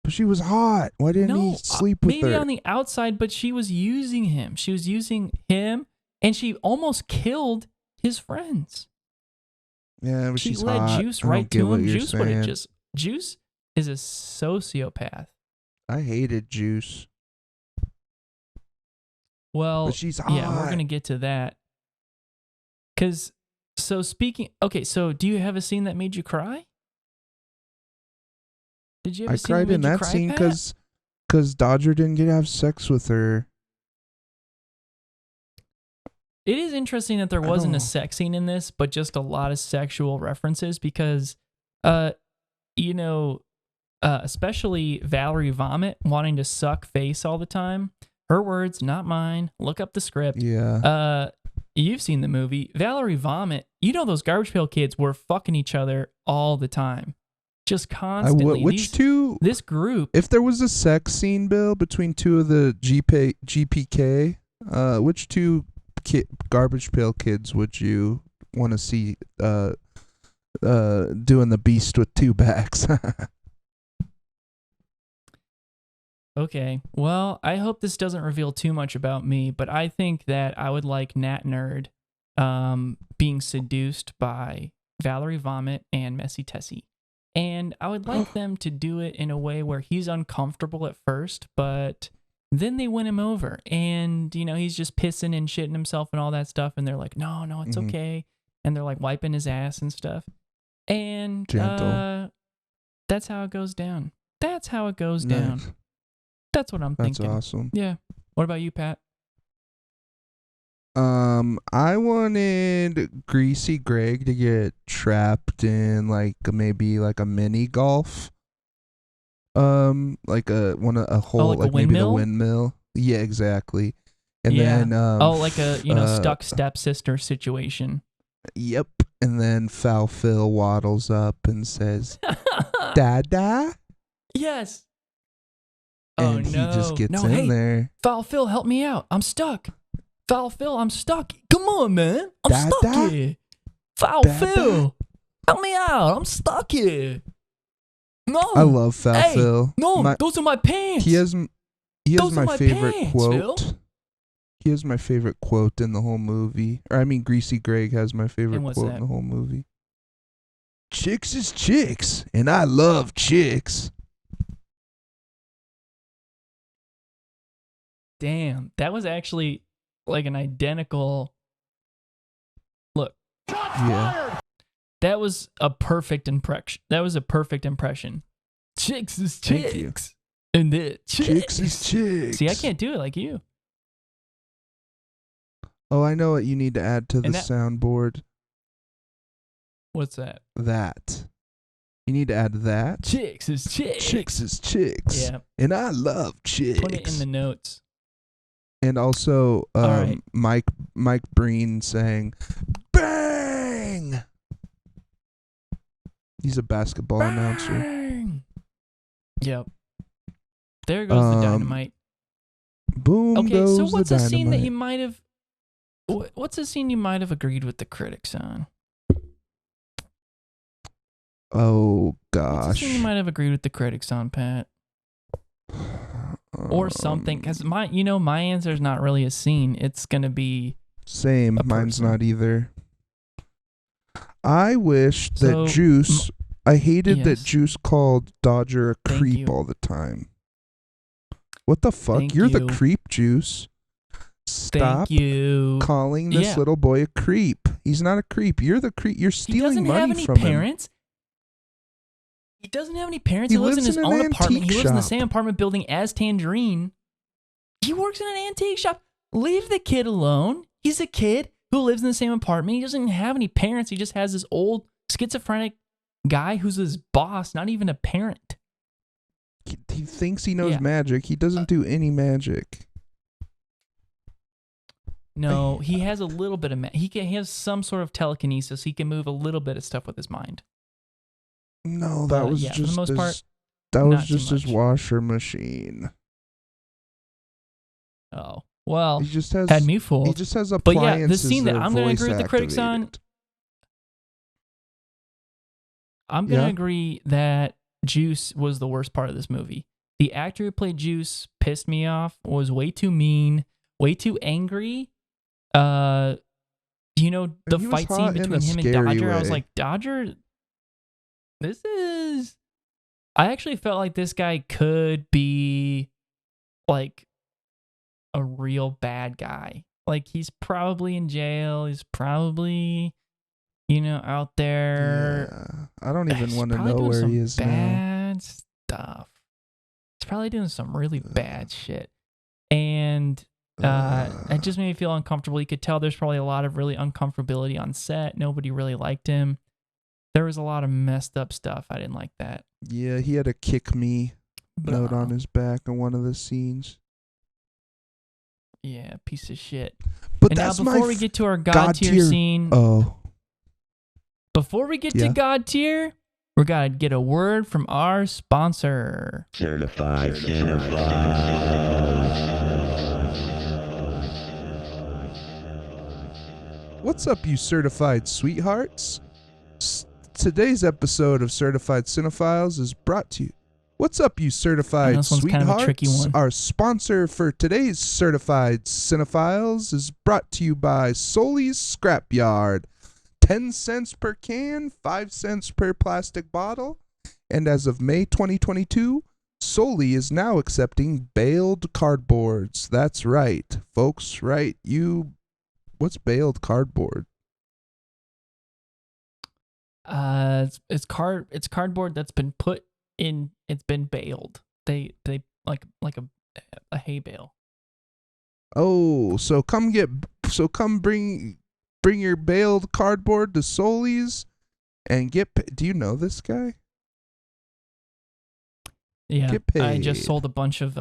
But she was hot. Why didn't he sleep with maybe her? on the outside, but she was using him. She was using him, and she almost killed his friends. Yeah, but She she's led hot. Juice I don't right get to what him. you're Juice would have saying. just. Juice is a sociopath. I hated Juice. Well, But she's hot. yeah, we're gonna get to that. Cause, so speaking. Okay, so do you have a scene that made you cry? Did you have I a scene that cried in made you that cry, scene Pat? because Dodger didn't get to have sex with her. It is interesting that there I wasn't a don't- sex scene in this, but just a lot of sexual references because, you know, especially Valerie Vomit wanting to suck face all the time. Her words, not mine. Look up the script. Yeah. You've seen the movie. Valerie Vomit, you know those Garbage Pail Kids were fucking each other all the time. Just constantly. Which two? This group. If there was a sex scene, Bill, between two of the GPK, which two Garbage Pail Kids would you want to see doing the beast with two backs? Okay, well, I hope this doesn't reveal too much about me, but I think that I would like Nat Nerd being seduced by Valerie Vomit and Messy Tessie. And I would like them to do it in a way where he's uncomfortable at first, but then they win him over. And, you know, he's just pissing and shitting himself and all that stuff. And they're like, no, it's Mhm. okay. And they're like wiping his ass and stuff. And Gentle. that's how it goes down. That's how it goes down. Nice. That's what I'm That's thinking. awesome. Yeah. What about you, Pat? I wanted Greasy Greg to get trapped in maybe a mini golf. Like a hole, like a like maybe the windmill? windmill. Yeah, exactly. And Yeah. then Like a, stuck stepsister situation. Yep. And then Foul Phil waddles up and says, "Dada," Yes. and oh, no. he just gets no, in hey, there. Foul Phil, help me out. I'm stuck. Foul Phil, I'm stuck. Come on, man. I'm Dada? stuck here. Foul Dada? Phil, help me out. I'm stuck here. No. I love Foul Hey, Phil. No, those are my pants. He has Those are my my favorite pants, quote. Phil. He has my favorite quote in the whole movie. Or I mean, Greasy Greg has my favorite And what's quote that? in the whole movie. Chicks is chicks, and I love chicks. Damn, that was actually like an identical. Look, Shots Yeah. fired. That was a perfect impression. Chicks is Thank you. chicks. And the Chicks is chicks. See, I can't do it like you. Oh, I know what you need to add to the And that- soundboard. What's that? That. You need to add that. Chicks is chicks. Chicks is chicks. Yeah. And I love chicks. Put it in the notes. And also, All right. Mike Breen saying, "Bang!" He's a basketball announcer. Bang! Yep. There goes the dynamite. Boom Okay, goes so what's the a dynamite. scene that you might have? What's a scene you might have agreed with the critics on? Oh What's a scene you gosh. might have agreed with the critics on, Pat? Or something? Because my answer is not really a scene. It's gonna be Same. a Mine's person. not either. I wish that So, Juice. I hated that yes. Juice called Dodger a Thank creep you. all the time. What the fuck? Thank You're you. the creep, Juice. Stop Thank you. calling this Yeah. little boy a creep. He's not a creep. You're the creep. You're He stealing doesn't have money any from him. parents. He doesn't have any parents. He He lives in lives his in an own apartment. He antique lives in the shop. same apartment building as Tangerine. He works in an antique shop. Leave the kid alone. He's a kid who lives in the same apartment. He doesn't have any parents. He just has this old schizophrenic guy who's his boss, not even a parent. He thinks he knows Yeah. magic. He doesn't do any magic. No, he has a little bit of he has some sort of telekinesis. He can move a little bit of stuff with his mind. No, that But was yeah, for the just most part, that was not too just his much. washer machine. Oh, well, He just has had me He fooled. just has But yeah, appliances the scene that are I'm going to voice agree with the critics on, activated. I'm going to Yeah. agree that Juice was the worst part of this movie. The actor who played Juice pissed me off, was way too mean, way too angry. The he was fight scene hot in a between him and scary Dodger, I was way. like, Dodger, I actually felt like this guy could be like a real bad guy. Like he's probably in jail. He's probably, out there. Yeah. I don't even He's want to probably know doing where some he is now. bad stuff. He's probably doing some really bad shit. And it just made me feel uncomfortable. You could tell there's probably a lot of really uncomfortability on set. Nobody really liked him. There was a lot of messed up stuff. I didn't like that. Yeah, he had a kick me note on his back in one of the scenes. Yeah, piece of shit. But And now that's before my we get to our God God tier tier- scene, Oh, before we get Yeah. to God tier, we got to get a word from our sponsor. Certified cinephiles. what's up, you certified sweethearts? Today's episode of Certified Cinephiles is brought to you. What's up, you certified this one's kind sweethearts? of a tricky one. Our sponsor for today's Certified Cinephiles is brought to you by Soli's Scrapyard. 10 cents per can, 5 cents per plastic bottle. And as of May 2022, Soli is now accepting baled cardboards. That's right, folks, right? What's baled cardboard? It's cardboard that's been put in. It's been baled. They like a hay bale. Oh, so come bring your baled cardboard to Soli's and do you know this guy? Yeah, Get I just paid. sold a bunch of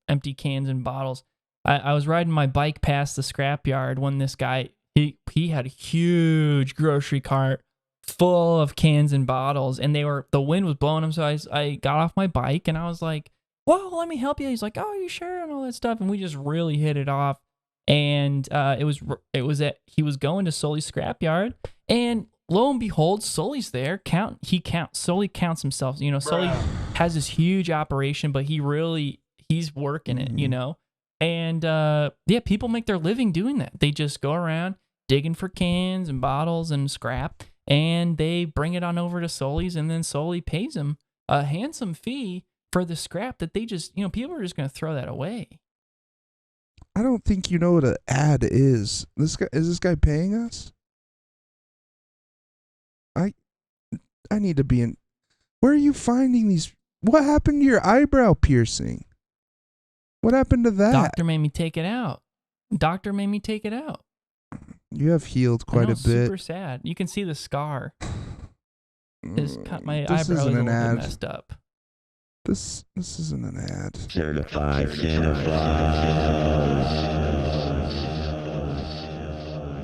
empty cans and bottles. I was riding my bike past the scrapyard when this guy he had a huge grocery cart full of cans and bottles, and the wind was blowing them. So I got off my bike and I was like, "Whoa, let me help you." He's like, "Oh, you sure?" and all that stuff, and we just really hit it off. And he was going to Sully's scrapyard, and lo and behold, Sully's there. Sully counts himself. Sully has this huge operation, but he's working it. And people make their living doing that. They just go around digging for cans and bottles and scrap, and they bring it on over to Sully's, and then Sully pays them a handsome fee for the scrap that they just, people are just going to throw that away. I don't think you know what an ad is. Is this guy paying us? I need to be in. Where are you finding these? What happened to your eyebrow piercing? What happened to that? Doctor made me take it out. You have healed I quite know, a bit. super sad. You can see the scar. My This eyebrow is a isn't little an bit ad. messed up. This isn't an ad. Certified cinephiles.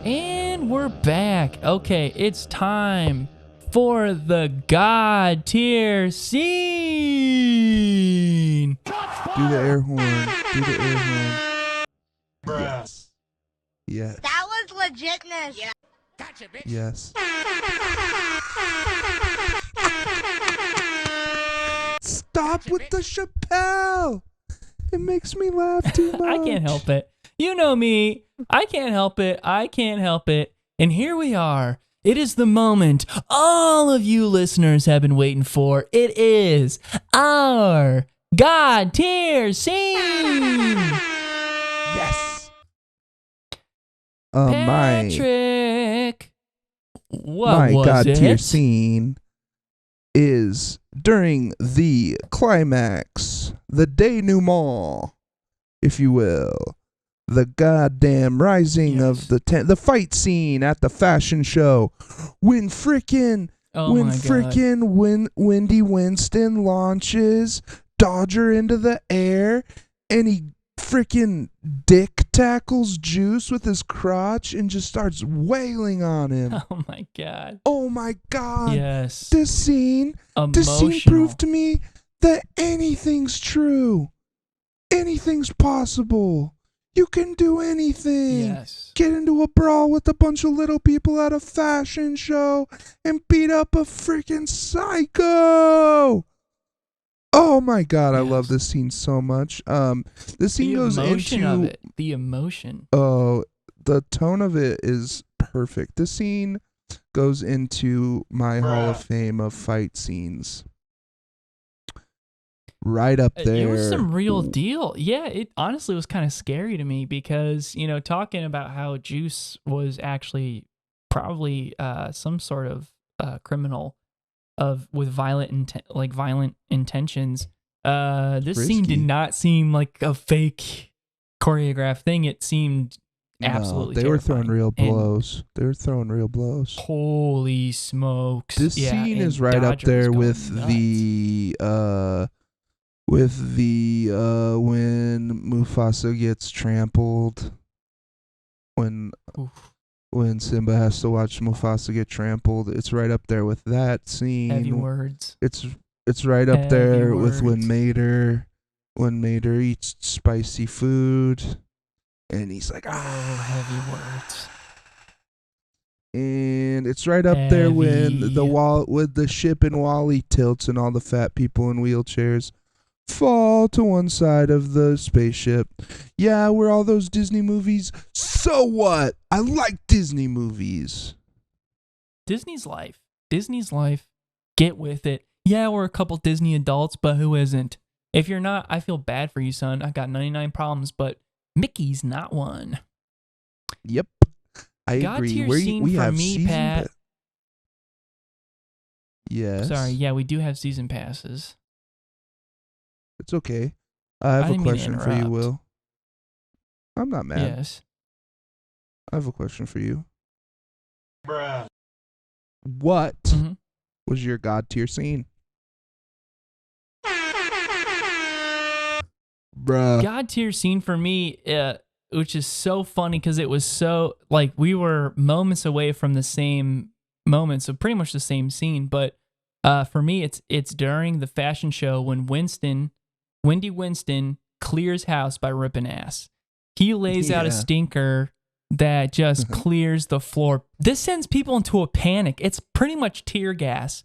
And we're back. Okay, it's time for the God tier scene. Do the air horn. Do the air horn. Bruh. Yes. Yes. That was legitness. Yeah. Yes. Stop with the Chappelle. It makes me laugh too much. I can't help it. You know me. I can't help it. And here we are. It is the moment all of you listeners have been waiting for. It is our God tier scene. Yes. Patrick. What My was God it? tier scene is during the climax, the denouement, if you will, the goddamn rising of the fight scene at the fashion show, when Wendy Winston launches Dodger into the air, and he freaking dick tackles Juice with his crotch and just starts wailing on him. Oh my God. Oh my God. Yes. This scene Emotional. proved to me that anything's true. Anything's possible. You can do anything. Yes. Get into a brawl with a bunch of little people at a fashion show and beat up a freaking psycho. Oh my God, I love this scene so much. This scene goes into the emotion. Oh, the tone of it is perfect. This scene goes into my Hall of Fame of fight scenes. Right up there. It was some real deal. Yeah, it honestly was kind of scary to me because, talking about how Juice was actually probably some sort of criminal with violent intentions. This scene did not seem like a fake choreographed thing. It seemed absolutely they were throwing terrifying. real blows. Holy smokes. This scene is right up there with when Mufasa gets trampled, when Simba has to watch Mufasa get trampled. It's right up there with that scene. Heavy words. It's right up there with when Mater eats spicy food and he's like, heavy words. And it's right up there when the ship in Wall-E tilts and all the fat people in wheelchairs fall to one side of the spaceship. Yeah, we're all those Disney movies. So what? I like Disney movies. Disney's life. Get with it. Yeah, we're a couple Disney adults, but who isn't? If you're not, I feel bad for you, son. I got 99 problems, but Mickey's not one. Yep. I God agree. tier We scene for have me, season Pat. Yes. Sorry, yeah, we do have season passes. It's okay. I have a didn't mean to question for you, interrupt. Will. I'm not mad. Yes. I have a question for you. Bruh. What Mhm. was your God tier scene? Bruh. God tier scene for me, which is so funny because it was so, like, we were moments away from the same moment, so pretty much the same scene. But for me, it's during the fashion show when Wendy Winston clears house by ripping ass. He lays out a stinker that just clears the floor. This sends people into a panic. It's pretty much tear gas.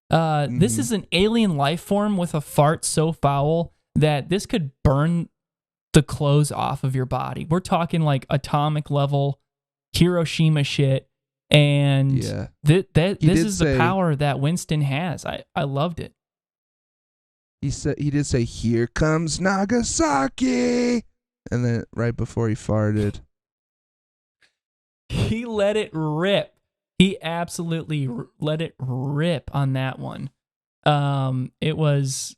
This is an alien life form with a fart so foul that this could burn the clothes off of your body. We're talking like atomic level Hiroshima shit. And this is the power that Winston has. I loved it. He did say, "Here comes Nagasaki," and then right before he farted, he let it rip. He absolutely let it rip on that one. It was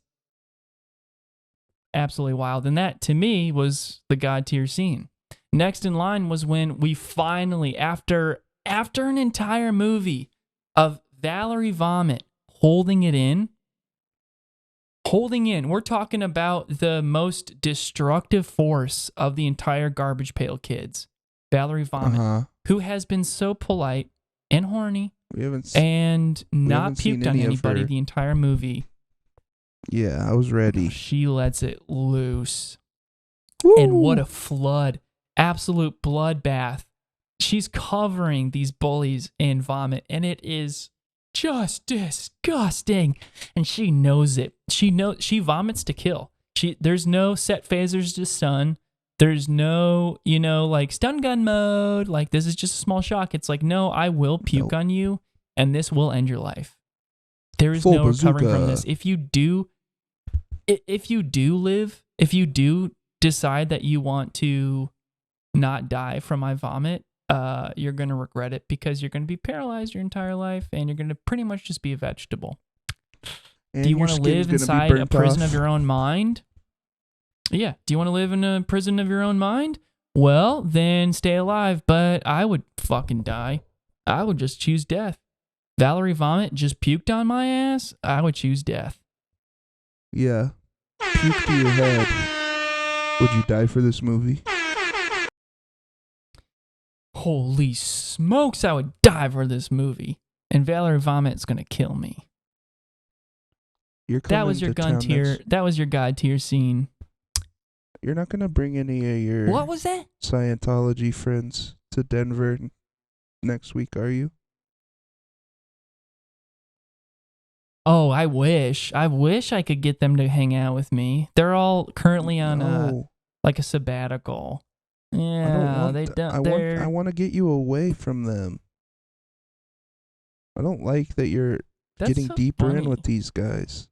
absolutely wild. And that, to me, was the God tier scene. Next in line was when we finally, after an entire movie of Valerie Vomit holding in, we're talking about the most destructive force of the entire Garbage Pail Kids, Valerie Vomit, who has been so polite and horny and not puked on anybody the entire movie. Yeah, I was ready. She lets it loose. Woo! And what a flood. Absolute bloodbath. She's covering these bullies in vomit, and it is just disgusting. And she knows it. She vomits to kill. There's no set phasers to stun. There's no, like stun gun mode. Like, this is just a small shock. It's like, no, I will puke on you, and this will end your life. There is Full no recovering bazooka. from this. If you do decide that you want to not die from my vomit, you're going to regret it, because you're going to be paralyzed your entire life, and you're going to pretty much just be a vegetable. And do you your want to skin's live gonna be inside a burnt prison off. of your own mind? Yeah. Do you want to live in a prison of your own mind? Well, then stay alive, but I would fucking die. I would just choose death. Valerie Vomit just puked on my ass. I would choose death. Yeah. Puke to your head. Would you die for this movie? Holy smokes, I would die for this movie. And Valerie Vomit's going to kill me. That was your gun tier. That was your God tier scene. You're not going to bring any of your What was that? Scientology friends to Denver next week, are you? Oh, I wish. I wish I could get them to hang out with me. They're all currently on a sabbatical. Yeah, they don't. I want to get you away from them. I don't like that you're getting so deeper funny. in with these guys.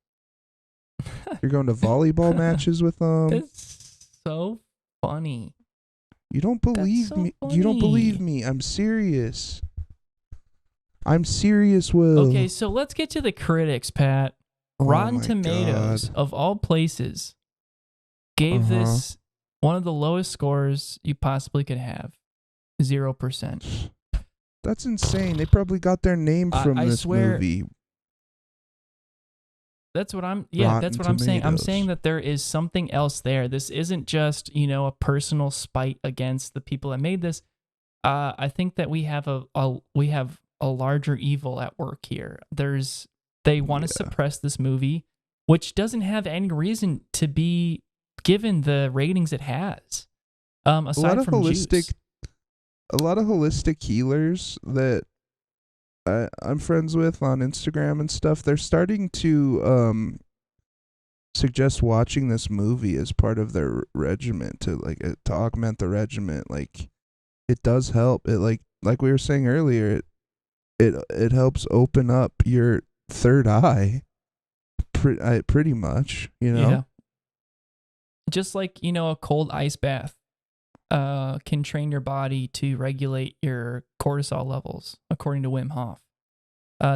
You're going to volleyball matches with them. That's so funny. You don't believe so me. You don't believe funny. me. I'm serious. I'm serious, Will. Okay, so let's get to the critics, Pat. Oh Rotten my Tomatoes, God. of all places, gave this one of the lowest scores you possibly could have. 0%. That's insane. They probably got their name from I this swear- movie. That's what I'm that's what I'm saying. I'm Tomatoes. saying that there is something else there. This isn't just, a personal spite against the people that made this. I think that we have a larger evil at work here. They want to suppress this movie, which doesn't have any reason to be given the ratings it has. Aside from juice. A lot of holistic healers that I'm friends with on Instagram and stuff, they're starting to suggest watching this movie as part of their regimen to augment the regimen. Like, it does help. It like we were saying earlier, it helps open up your third eye pretty much, Yeah. Just like, a cold ice bath can train your body to regulate your cortisol levels, according to Wim Hof.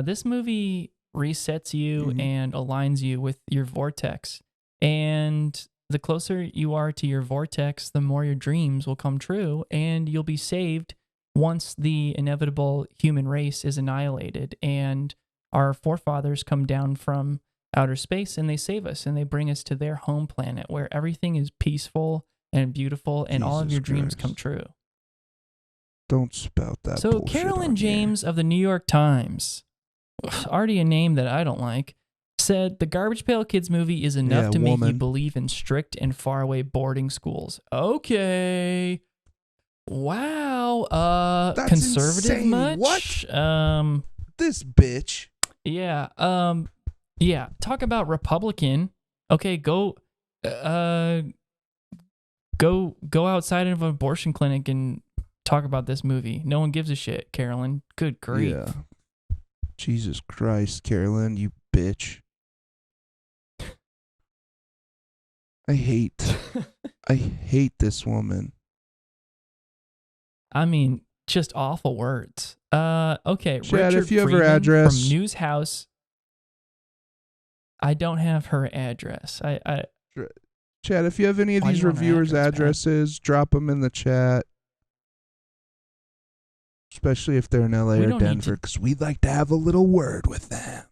This movie resets you and aligns you with your vortex. And the closer you are to your vortex, the more your dreams will come true, and you'll be saved once the inevitable human race is annihilated and our forefathers come down from outer space and they save us and they bring us to their home planet where everything is peaceful and beautiful and all of Jesus your dreams Christ. come true. Don't spout that So bullshit Carolyn on James of the New York Times, already a name that I don't like, said the Garbage Pail Kids movie is enough to make you woman. believe in strict and faraway boarding schools. Okay. Wow. That's Conservative insane. much? What? This bitch. Yeah. Yeah. Talk about Republican. Okay, go outside of an abortion clinic and talk about this movie. No one gives a shit, Carolyn. Good grief. Yeah. Jesus Christ, Carolyn, you bitch. I hate this woman. I mean, just awful words. Okay, Chad, Richard if you have her Freeman address. from News House. I don't have her address. Chad, if you have any of Why do these you want her reviewers' address, Pat? addresses, drop them in the chat. Especially if they're in LA We or don't need Denver, to- because we'd like to have a little word with them.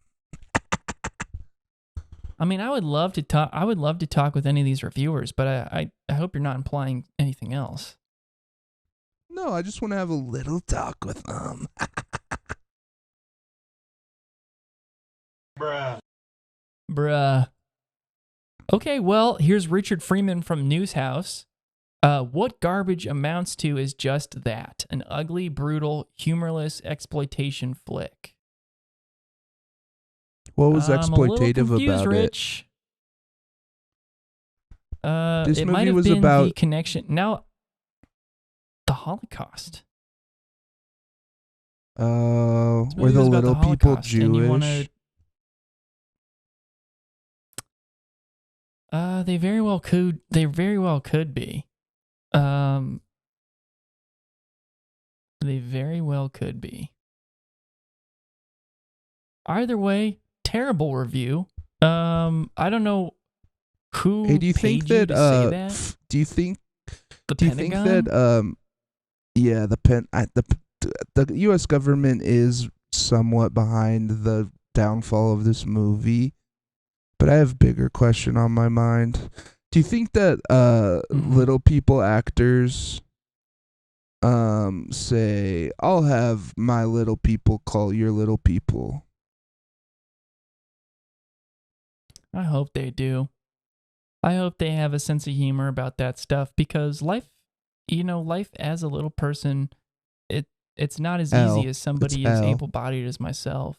I mean, I would love to talk. I would love to talk with any of these reviewers, but I hope you're not implying anything else. No, I just want to have a little talk with them. Bruh. Okay, well, here's Richard Freeman from News House. What garbage amounts to is just that, an ugly, brutal, humorless exploitation flick. What was I'm a little exploitative confused, about Rich. This it movie might have was been the about- connection. Now, the Holocaust. This Were movie the was about little people Holocaust, and you wanna- Jewish? They very well could. They very well could be. They very well could be. Either way, terrible review. I don't know who Hey, do you paid think you that to say that? do you think The do you Pentagon? think that yeah, the US government is somewhat behind the downfall of this movie, but I have a bigger question on my mind. Do you think that little people actors say, "I'll have my little people call your little people"? I hope they do. I hope they have a sense of humor about that stuff, because life as a little person, it's not as Hell. easy as somebody It's as hell. able-bodied as myself.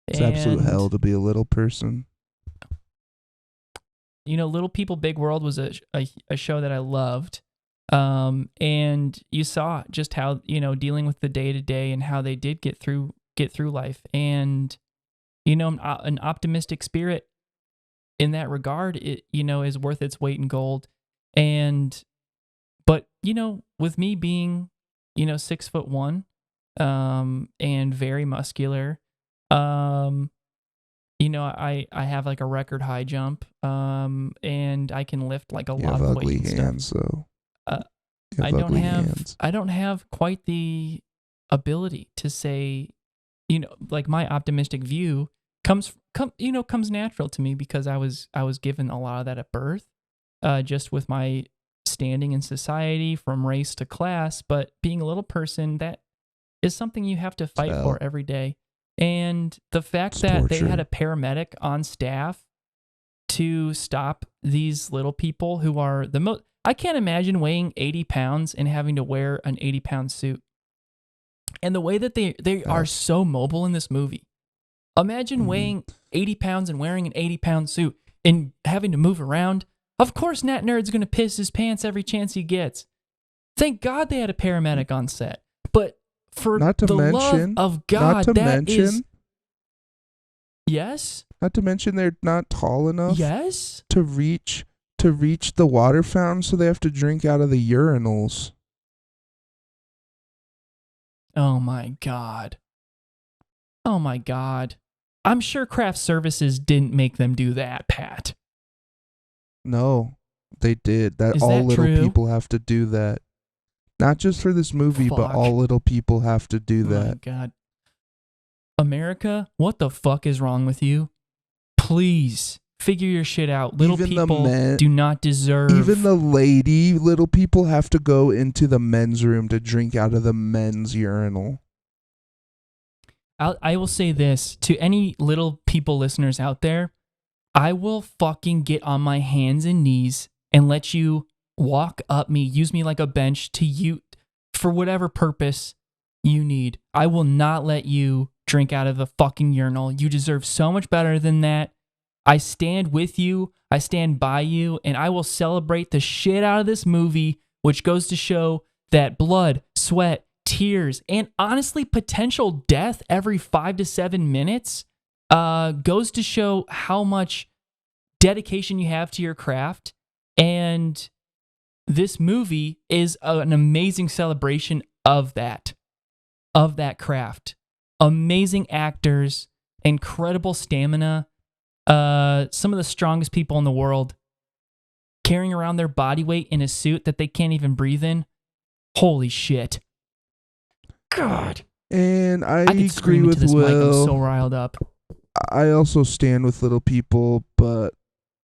It's absolute And, hell to be a little person. Little People Big World was a show that I loved. And you saw just how, dealing with the day-to-day and how they did get through life. And, an optimistic spirit in that regard, it, is worth its weight in gold. But, with me being, 6'1", and very muscular, I have like a record high jump, and I can lift like a You lot have of weight ugly and stuff. hands, though. You I have don't ugly have hands. I don't have quite the ability to say, like my optimistic view comes natural to me, because I was given a lot of that at birth, just with my standing in society from race to class. But being a little person, that is something you have to fight Hell. for every day. And the fact It's that they torture. had a paramedic on staff to stop these little people who are the most... I can't imagine weighing 80 pounds and having to wear an 80-pound suit. And the way that they are so mobile in this movie. Imagine weighing 80 pounds and wearing an 80-pound suit and having to move around. Of course Nat Nerd's going to piss his pants every chance he gets. Thank God they had a paramedic on set. But for Not to the mention- love of God, not to that mention, is... Yes? not to mention they're not tall enough Yes? to reach the water fountain, so they have to drink out of the urinals. Oh my God. Oh my God. I'm sure craft services didn't make them do that, Pat. No, they did. That Is all that little true? people have to do that. Not just for this movie, but Fuck. all little people have to do Oh my that. God. America, what the fuck is wrong with you? Please figure your shit out. Little Even the people men- do not deserve... Even the little people have to go into the men's room to drink out of the men's urinal. I will say this to any little people listeners out there. I will fucking get on my hands and knees and let you walk up me, use me like a bench to you for whatever purpose you need. I will not let you drink out of the fucking urinal. You deserve so much better than that. I stand with you. I stand by you, and I will celebrate the shit out of this movie, which goes to show that blood, sweat, tears, and honestly potential death every 5 to 7 minutes goes to show how much dedication you have to your craft. And this movie is an amazing celebration of that craft. Amazing actors, incredible stamina, some of the strongest people in the world carrying around their body weight in a suit that they can't even breathe in. Holy shit. God. And I could agree scream into with this mic. I'm Will. so riled up. I also stand with little people, but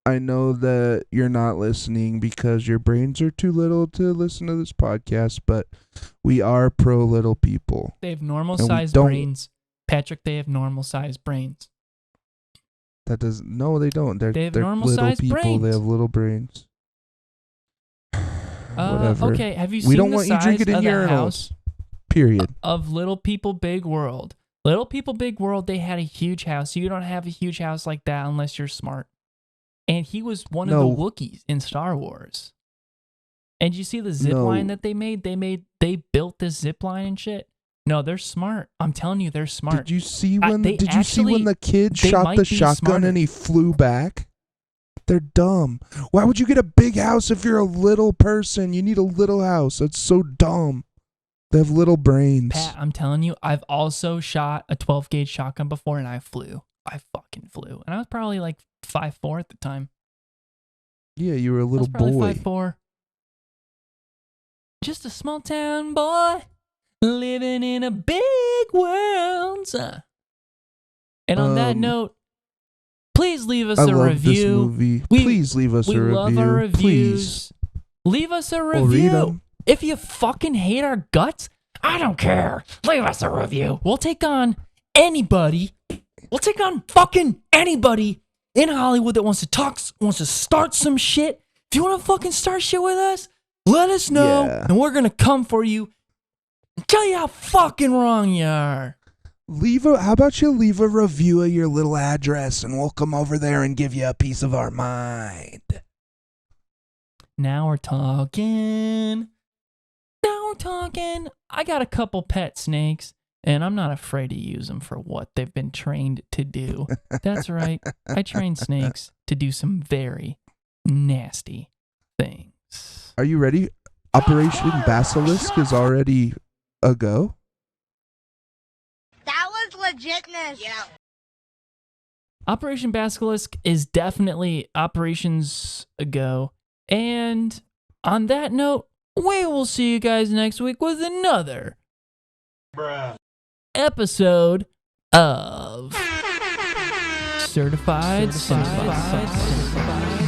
I know that you're not listening because your brains are too little to listen to this podcast, but we are pro little people. They have normal And we sized don't- brains. Patrick, they have normal sized brains. That doesn't. No, they don't. They're They have they're normal little sized people. brains. They have little brains. Whatever. Okay, have you We seen don't the want you size drinking in of the urinals. house Period. of Little People Big World? Little People Big World, they had a huge house. You don't have a huge house like that unless you're smart. And he was one of the Wookiees in Star Wars. And you see the zip line that they made? They built this zip line and shit. No, they're smart. I'm telling you, they're smart. Did you see when? They Did you see when the kid they shot might the be shotgun smarter. and he flew back? They're dumb. Why would you get a big house if you're a little person? You need a little house. That's so dumb. They have little brains. Pat, I'm telling you, I've also shot a 12 gauge shotgun before and I flew. I fucking flew. And I was probably like 5'4" at the time. Yeah, you were a little I was probably boy. 5'4". Just a small town boy living in a big world. And on that note, please leave us I a love review. this movie. Please leave us a review. We love our Please. reviews. Leave us a We'll read review. 'em. If you fucking hate our guts, I don't care. Leave us a review. We'll take on anybody. We'll take on fucking anybody in Hollywood that wants to talk, wants to start some shit. If you want to fucking start shit with us, let us know, Yeah. and we're going to come for you and tell you how fucking wrong you are. How about you leave a review of your little address and we'll come over there and give you a piece of our mind. Now we're talking. I got a couple pet snakes, and I'm not afraid to use them for what they've been trained to do. That's right. I train snakes to do some very nasty things. Are you ready? Operation Basilisk is already a go. That was legitness. Yeah. Operation Basilisk is definitely operations ago. And on that note, we will see you guys next week with another episode of Certified Cinephiles.